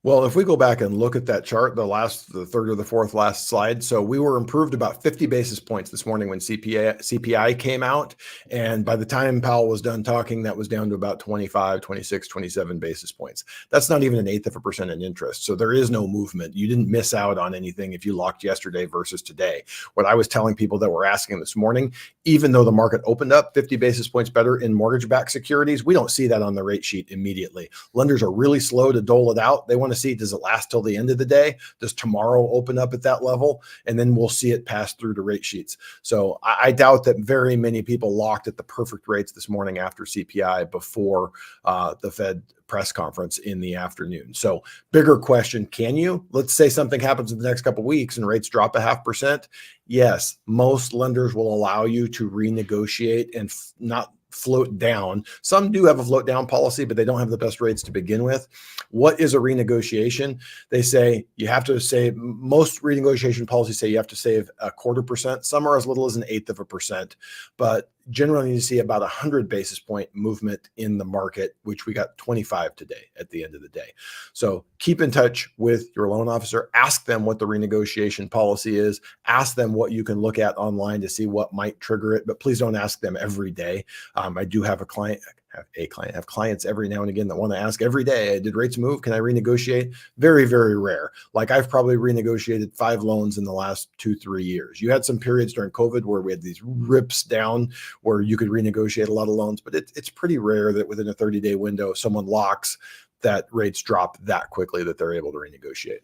Well, if we go back and look at that chart, the third or the fourth last slide. So we were improved about 50 basis points this morning when CPI came out. And by the time Powell was done talking, that was down to about 25, 26, 27 basis points. That's not even 1/8% in interest. So there is no movement. You didn't miss out on anything if you locked yesterday versus today. What I was telling people that were asking this morning, even though the market opened up 50 basis points better in mortgage-backed securities, we don't see that on the rate sheet immediately. Lenders are really slow to dole it out. They want to see, does it last till the end of the day? Does tomorrow open up at that level? And then we'll see it pass through to rate sheets. So I doubt that very many people locked at the perfect rates this morning after CPI before the Fed press conference in the afternoon. So bigger question, can you? Let's say something happens in the next couple of weeks and rates drop 0.5%. Yes, most lenders will allow you to renegotiate and not float down. Some do have a float down policy, but they don't have the best rates to begin with. What is a renegotiation? They say you have to save, most renegotiation policies say you have to save 0.25%. Some are as little as 1/8%, but generally you see about 100 basis point movement in the market, which we got 25 today at the end of the day. So keep in touch with your loan officer, ask them what the renegotiation policy is, ask them what you can look at online to see what might trigger it, but please don't ask them every day. I do have have clients every now and again that want to ask every day, did rates move? Can I renegotiate? Very, very rare. Like I've probably renegotiated 5 loans in the last 2-3 years. You had some periods during COVID where we had these rips down where you could renegotiate a lot of loans, but it's pretty rare that within a 30-day window, someone locks that rates drop that quickly that they're able to renegotiate.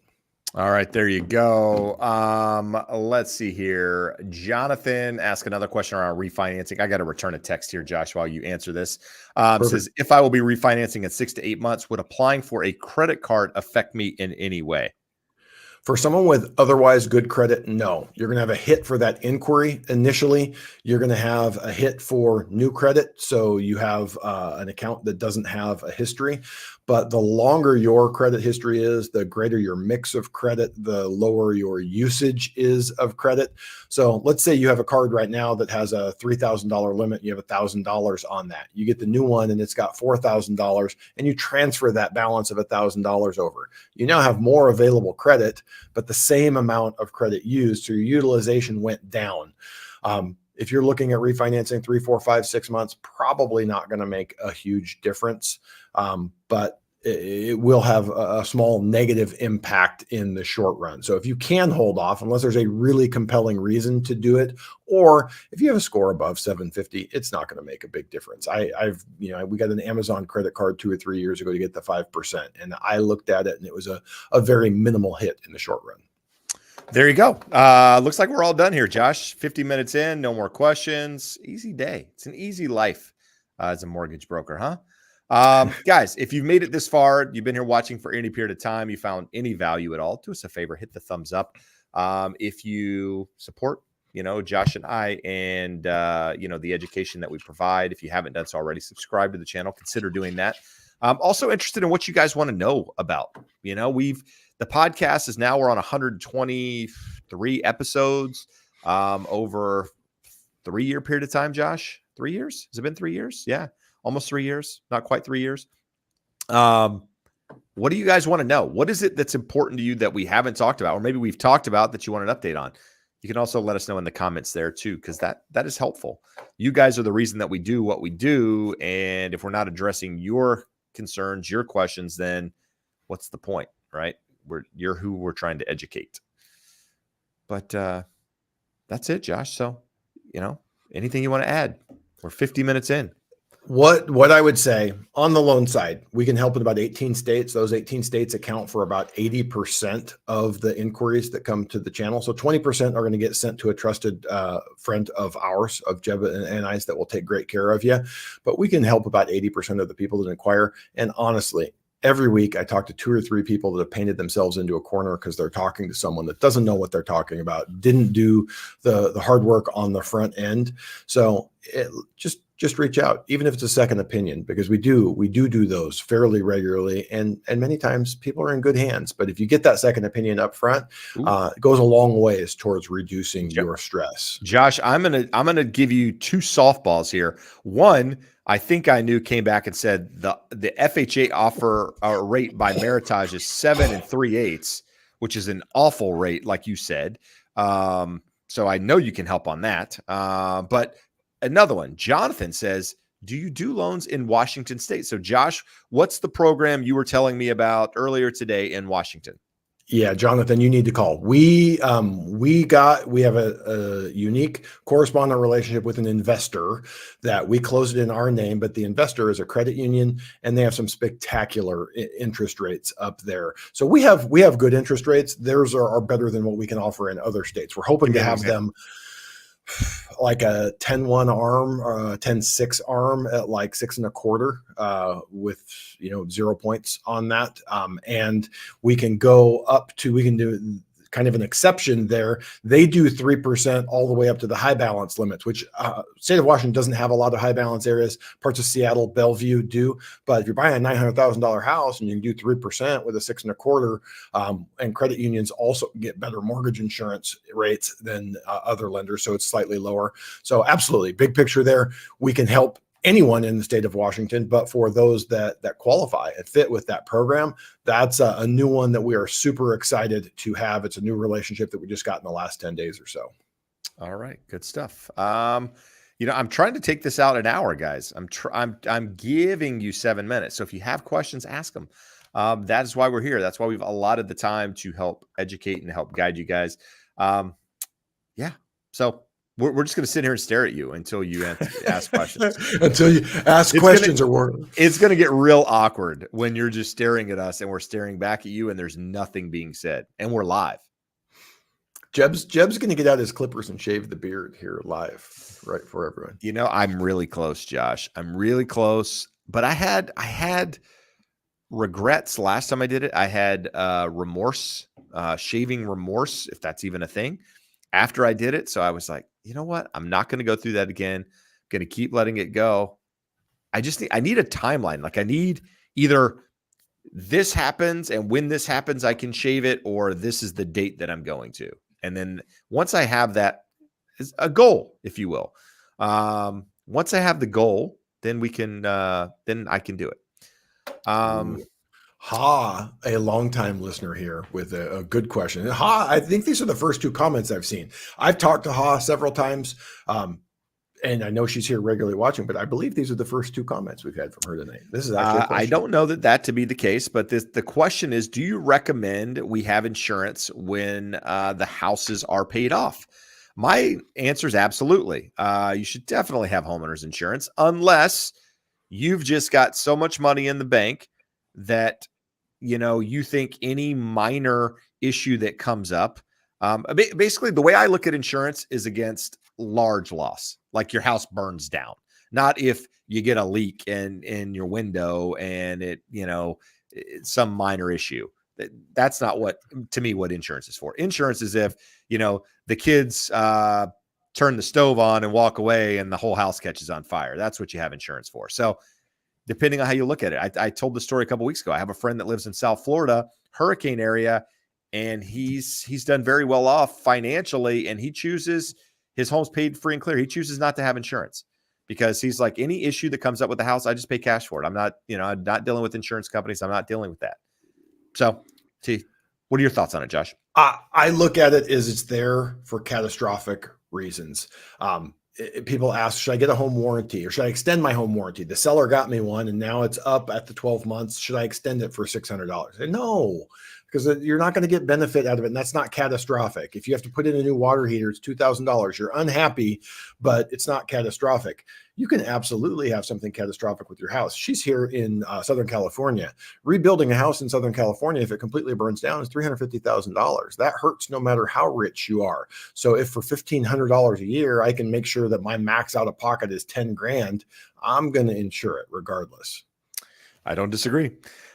All right, there you go. Let's see here. Jonathan asked another question around refinancing. I got to return a text here, Josh, while you answer this. Says, if I will be refinancing in 6 to 8 months, would applying for a credit card affect me in any way? For someone with otherwise good credit, no. You're going to have a hit for that inquiry initially. You're going to have a hit for new credit. So you have an account that doesn't have a history. But the longer your credit history is, the greater your mix of credit, the lower your usage is of credit. So let's say you have a card right now that has a $3,000 limit. You have $1,000 on that. You get the new one and it's got $4,000 and you transfer that balance of $1,000 over. You now have more available credit, but the same amount of credit used. So your utilization went down. if you're looking at refinancing 3, 4, 5, 6 months, probably not going to make a huge difference. But it will have a small negative impact in the short run. So if you can hold off, unless there's a really compelling reason to do it, or if you have a score above 750, it's not going to make a big difference. We got an Amazon credit card 2 or 3 years ago to get the 5%. And I looked at it and it was a very minimal hit in the short run. There you go. Looks like we're all done here, Josh. 50 minutes in, no more questions. Easy day. It's an easy life as a mortgage broker, huh? Guys, if you've made it this far, you've been here watching for any period of time, you found any value at all, do us a favor, hit the thumbs up. If you support, Josh and I and, the education that we provide, if you haven't done so already, subscribe to the channel, consider doing that. I'm also interested in what you guys want to know about. The podcast is now, we're on 123 episodes over 3-year period of time, Josh. 3 years? Has it been 3 years? Yeah. Almost 3 years, not quite 3 years. What do you guys want to know? What is it that's important to you that we haven't talked about, or maybe we've talked about that you want an update on? You can also let us know in the comments there too, because that is helpful. You guys are the reason that we do what we do. And if we're not addressing your concerns, your questions, then what's the point, right? You're who we're trying to educate. But that's it, Josh. So, anything you want to add? We're 50 minutes in. What I would say on the loan side, we can help in about 18 states. Those 18 states account for about 80% of the inquiries that come to the channel. So 20% are going to get sent to a trusted friend of ours, of Jeb and I's, that will take great care of you. But we can help about 80% of the people that inquire. And honestly, every week I talk to 2 or 3 people that have painted themselves into a corner because they're talking to someone that doesn't know what they're talking about, didn't do the hard work on the front end. So just reach out, even if it's a second opinion, because we do those fairly regularly, and many times people are in good hands. But if you get that second opinion up front, it goes a long ways towards reducing your stress. Josh, I'm gonna give you 2 softballs here. One, I think I knew, came back and said the FHA offer rate by Meritage is 7 3/8, which is an awful rate, like you said. So I know you can help on that. But another one, Jonathan says, do you do loans in Washington State? So Josh, what's the program you were telling me about earlier today in Washington? Yeah, Jonathan, you need to call. We have a unique correspondent relationship with an investor that we closed it in our name, but the investor is a credit union and they have some spectacular interest rates up there. So we have good interest rates. Theirs are better than what we can offer in other states. We're hoping to have them like a 10-1 arm or a 10-6 arm at like 6 1/4 with 0 points on that. And we can go up to, we can do kind of an exception there. They do 3% all the way up to the high balance limits, which state of Washington doesn't have a lot of high balance areas. Parts of Seattle, Bellevue do. But if you're buying a $900,000 house and you can do 3% with a 6 1/4, and credit unions also get better mortgage insurance rates than other lenders, so it's slightly lower. So absolutely, big picture there. We can help anyone in the state of Washington, but for those that qualify and fit with that program, that's a new one that we are super excited to have. It's a new relationship that we just got in the last 10 days or so. All right, good stuff. I'm trying to take this out an hour, guys. I'm giving you 7 minutes. So if you have questions, ask them. That is why we're here. That's why we've allotted the time to help educate and help guide you guys. Yeah. So we're just going to sit here and stare at you until you ask questions. Until you ask questions it's going to get real awkward when you're just staring at us and we're staring back at you and there's nothing being said and we're live. Jeb's going to get out his clippers and shave the beard here live, right, for everyone. I'm really close, Josh. I'm really close, but I had regrets last time I did it. I had remorse, shaving remorse, if that's even a thing, after I did it. So I was like, you know what? I'm not going to go through that again. I'm going to keep letting it go. I need a timeline. Like I need either this happens and when this happens, I can shave it, or this is the date that I'm going to. And then once I have that, is a goal, if you will. Once I have the goal, then then I can do it. A longtime listener here with a good question. I think these are the first 2 comments I've seen. I've talked to Ha several times. And I know she's here regularly watching, but I believe these are the first 2 comments we've had from her tonight. This is actually a question. I don't know that to be the case, but the question is, do you recommend we have insurance when the houses are paid off? My answer is absolutely. You should definitely have homeowners insurance unless you've just got so much money in the bank that, you think any minor issue that comes up. Basically, the way I look at insurance is against large loss, like your house burns down, not if you get a leak in your window and it's some minor issue. That's not what insurance is for. Insurance is if, the kids turn the stove on and walk away and the whole house catches on fire. That's what you have insurance for. So depending on how you look at it, I told the story a couple of weeks ago. I have a friend that lives in South Florida, hurricane area, and he's done very well off financially, and he chooses his home's paid free and clear. He chooses not to have insurance because he's like, any issue that comes up with the house, I just pay cash for it. I'm not dealing with insurance companies. I'm not dealing with that. So, what are your thoughts on it, Josh? I look at it as it's there for catastrophic reasons. People ask, should I get a home warranty or should I extend my home warranty? The seller got me one and now it's up at the 12 months. Should I extend it for $600? No, because you're not going to get benefit out of it. And that's not catastrophic. If you have to put in a new water heater, it's $2,000. You're unhappy, but it's not catastrophic. You can absolutely have something catastrophic with your house. She's here in Southern California. Rebuilding a house in Southern California, if it completely burns down, is $350,000. That hurts no matter how rich you are. So if for $1,500 a year, I can make sure that my max out of pocket is 10 grand, I'm going to insure it regardless. I don't disagree.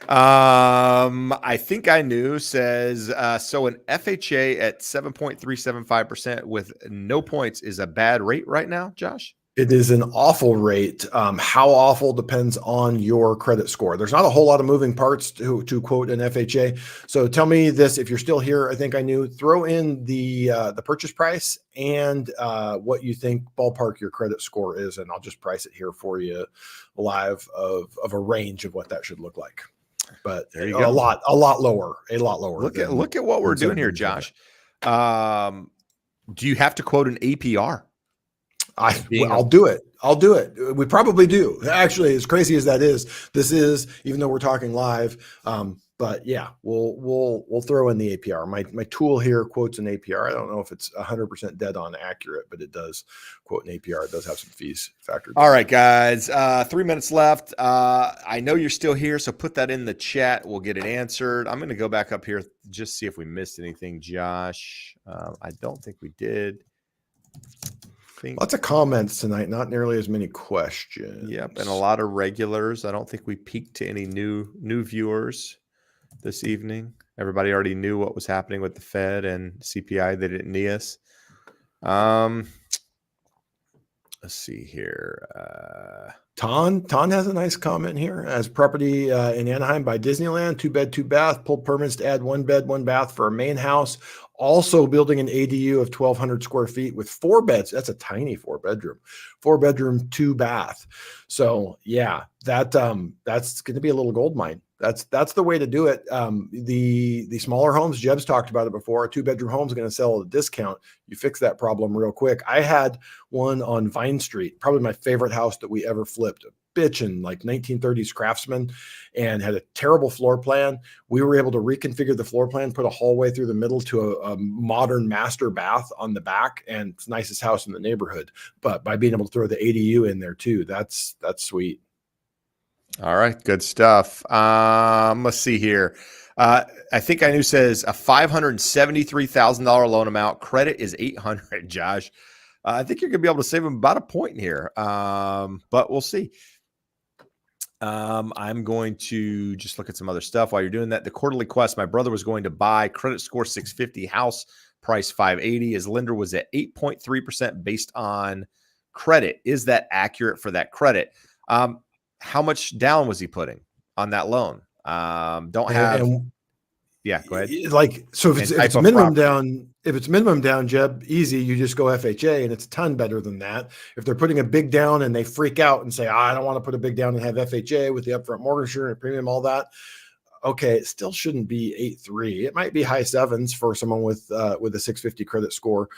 I think I knew says, so an FHA at 7.375% with no points is a bad rate right now, Josh? It is an awful rate. How awful depends on your credit score. There's not a whole lot of moving parts to quote an FHA. So tell me this, if you're still here, I think I knew, throw in the purchase price and what you think ballpark your credit score is, and I'll just price it here for you live of a range of what that should look like. But there you a lot lower. Look at what we're doing here, Josh. Do you have to quote an APR? I'll do it. We probably do. Actually, as crazy as that is, this is, even though we're talking live, but yeah, we'll throw in the APR. My tool here quotes an APR. I don't know if it's 100% dead on accurate, but it does quote an APR. It does have some fees factored. All right, guys, 3 minutes left. I know you're still here, so put that in the chat. We'll get it answered. I'm going to go back up here, just see if we missed anything, Josh. I don't think we did. Lots of comments tonight, not nearly as many questions. Yep, and a lot of regulars. I don't think we peaked to any new viewers this evening. Everybody already knew what was happening with the Fed and CPI. They didn't need us. Let's see here. Ton has a nice comment here. As property in Anaheim by Disneyland, 2-bed, 2-bath, pulled permits to add 1 bed, 1 bath for a main house. Also building an ADU of 1,200 square feet with 4 beds. That's a tiny 4-bedroom, 4-bedroom, 2-bath. So yeah, that's going to be a little gold mine. That's the way to do it. The smaller homes, Jeb's talked about it before. A 2-bedroom home is going to sell at a discount. You fix that problem real quick. I had one on Vine Street, probably my favorite house that we ever flipped. A bitchin' like 1930s craftsman, and had a terrible floor plan. We were able to reconfigure the floor plan, put a hallway through the middle to a modern master bath on the back, and it's the nicest house in the neighborhood. But by being able to throw the ADU in there too, that's sweet. All right, good stuff. Let's see here. I think I knew says a $573,000 loan amount. Credit is 800. Josh, I think you're gonna be able to save them about a point here, but we'll see. I'm going to just look at some other stuff while you're doing that. The quarterly quest. My brother was going to buy, credit score 650, house price 580. His lender was at 8.3% based on credit. Is that accurate for that credit? How much down was he putting on that loan? Yeah, go ahead. Like, so if it's minimum down, Jeb, easy, you just go FHA and it's a ton better than that. If they're putting a big down and they freak out and say, I don't want to put a big down and have FHA with the upfront mortgage and premium, all that. Okay, it still shouldn't be 8.3. It might be high 7s for someone with a 650 credit score.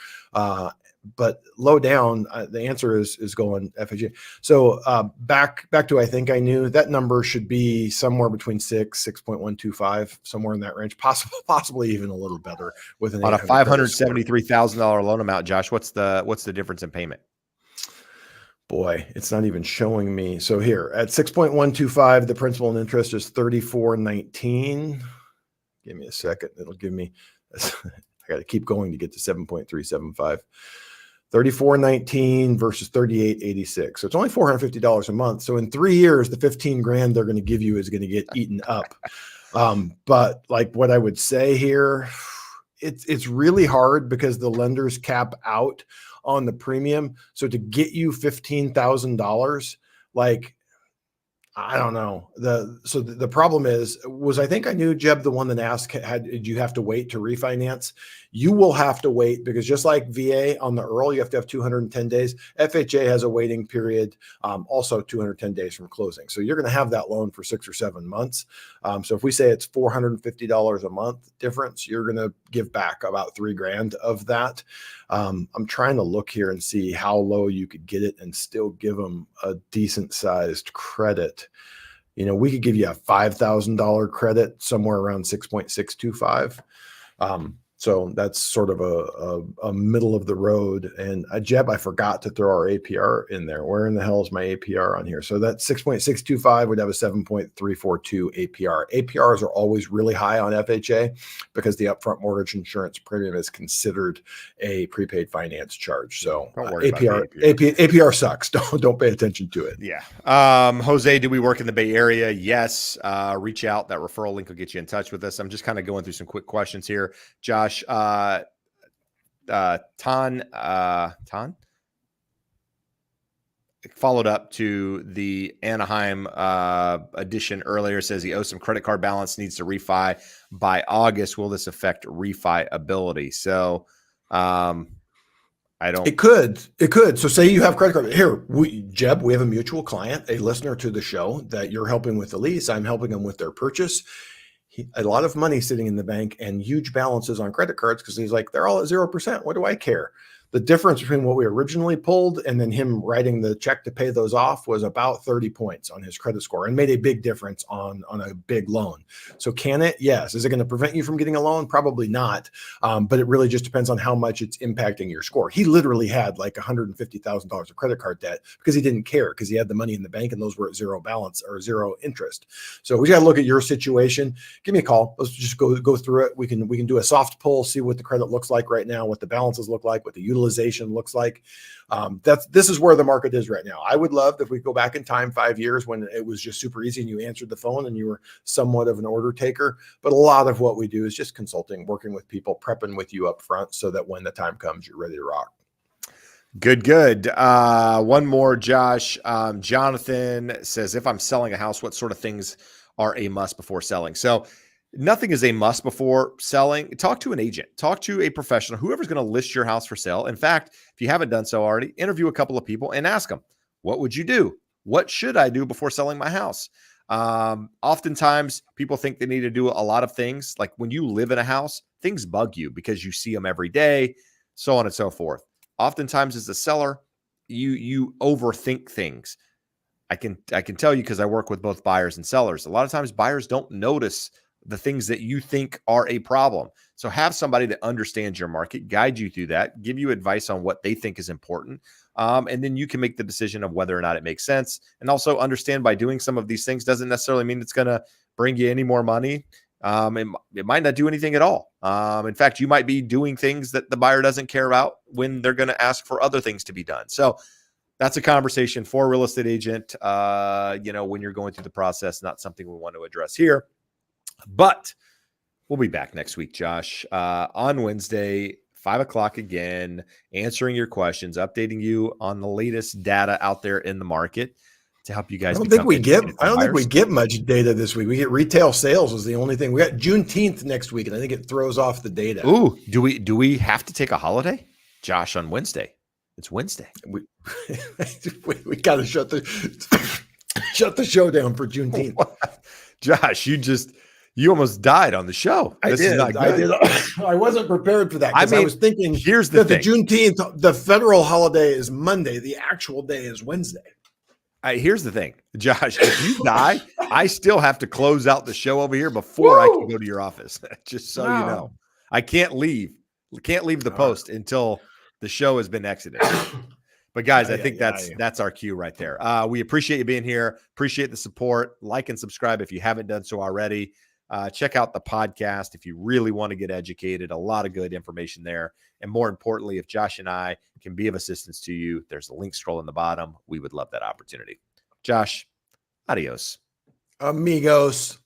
but low down, the answer is going FHA. So back to I think I knew that number should be somewhere between 6.125, somewhere in that range, possibly even a little better with an on a $573,000 loan amount. Josh, what's the difference in payment? Boy, it's not even showing me. So here at 6.125, the principal and interest is 34.19. Give me a second. It'll give me, I got to keep going to get to 7.375. 34.19 versus 38.86. So it's only $450 a month. So in 3 years, the 15 grand they're going to give you is going to get eaten up. But like what I would say here, it's really hard because the lenders cap out on the premium. So to get you $15,000, like, I don't know. The problem was I think I knew, Jeb, the one that asked, did you have to wait to refinance? You will have to wait because just like VA on the IRRRL, you have to have 210 days. FHA has a waiting period, also 210 days from closing. So you're going to have that loan for 6 or 7 months. So if we say it's $450 a month difference, you're going to give back about $3,000 of that. I'm trying to look here and see how low you could get it and still give them a decent sized credit. You know, we could give you a $5,000 credit somewhere around 6.625. So that's sort of a middle of the road. And Jeb, I forgot to throw our APR in there. Where in the hell is my APR on here? So that 6.625 would have a 7.342 APR. APRs are always really high on FHA because the upfront mortgage insurance premium is considered a prepaid finance charge. So APR sucks. Don't pay attention to it. Yeah. Jose, do we work in the Bay Area? Yes. Reach out. That referral link will get you in touch with us. I'm just kind of going through some quick questions here. Josh, Tan followed up to the Anaheim edition earlier, says he owes some credit card balance, needs to refi by August. Will this affect refi ability? So I don't. It could. So say you have credit card here. Jeb, we have a mutual client, a listener to the show that you're helping with the lease. I'm helping them with their purchase. A lot of money sitting in the bank and huge balances on credit cards because he's like, they're all at 0%. What do I care? The difference between what we originally pulled and then him writing the check to pay those off was about 30 points on his credit score and made a big difference on a big loan. So can it? Yes. Is it going to prevent you from getting a loan? Probably not. But it really just depends on how much it's impacting your score. He literally had like $150,000 of credit card debt because he didn't care because he had the money in the bank and those were at zero balance or zero interest. So we got to look at your situation. Give me a call. Let's just go through it. We can do a soft pull, see what the credit looks like right now, what the balances look like, what the utilization looks like. This is where the market is right now. I would love if we go back in time 5 years when it was just super easy and you answered the phone and you were somewhat of an order taker. But a lot of what we do is just consulting, working with people, prepping with you up front so that when the time comes, you're ready to rock. Good. One more, Josh. Jonathan says, if I'm selling a house, what sort of things are a must before selling? So nothing is a must before selling. Talk to an agent, talk to a professional, whoever's going to list your house for sale. In fact, if you haven't done so already, interview a couple of people and ask them, what would you do? What should I do before selling my house? Oftentimes people think they need to do a lot of things. Like when you live in a house, things bug you because you see them every day, so on and so forth. Oftentimes as a seller, you overthink things. I can tell you because I work with both buyers and sellers. A lot of times buyers don't notice the things that you think are a problem. So have somebody that understands your market, guide you through that, give you advice on what they think is important. And then you can make the decision of whether or not it makes sense. And also understand by doing some of these things doesn't necessarily mean it's going to bring you any more money. It might not do anything at all. In fact, you might be doing things that the buyer doesn't care about when they're going to ask for other things to be done. So that's a conversation for a real estate agent, when you're going through the process, not something we want to address here. But we'll be back next week, Josh, on Wednesday, 5:00 again, answering your questions, updating you on the latest data out there in the market to help you guys. I don't think we get much data this week. We get retail sales is the only thing. We got Juneteenth next week, and I think it throws off the data. Ooh, do we have to take a holiday, Josh, on Wednesday? It's Wednesday. We got to shut the show down for Juneteenth. Josh, you You almost died on the show. This is not good. I did. I wasn't prepared for that because I was thinking here's the thing. The Juneteenth, the federal holiday is Monday. The actual day is Wednesday. Here's the thing, Josh, if you die, I still have to close out the show over here before I can go to your office. Just so you know, I can't leave the post until the show has been exited. But guys, I think that's our cue right there. We appreciate you being here. Appreciate the support. Like and subscribe if you haven't done so already. Check out the podcast if you really want to get educated. A lot of good information there. And more importantly, if Josh and I can be of assistance to you, there's a link scroll in the bottom. We would love that opportunity. Josh, adios. Amigos.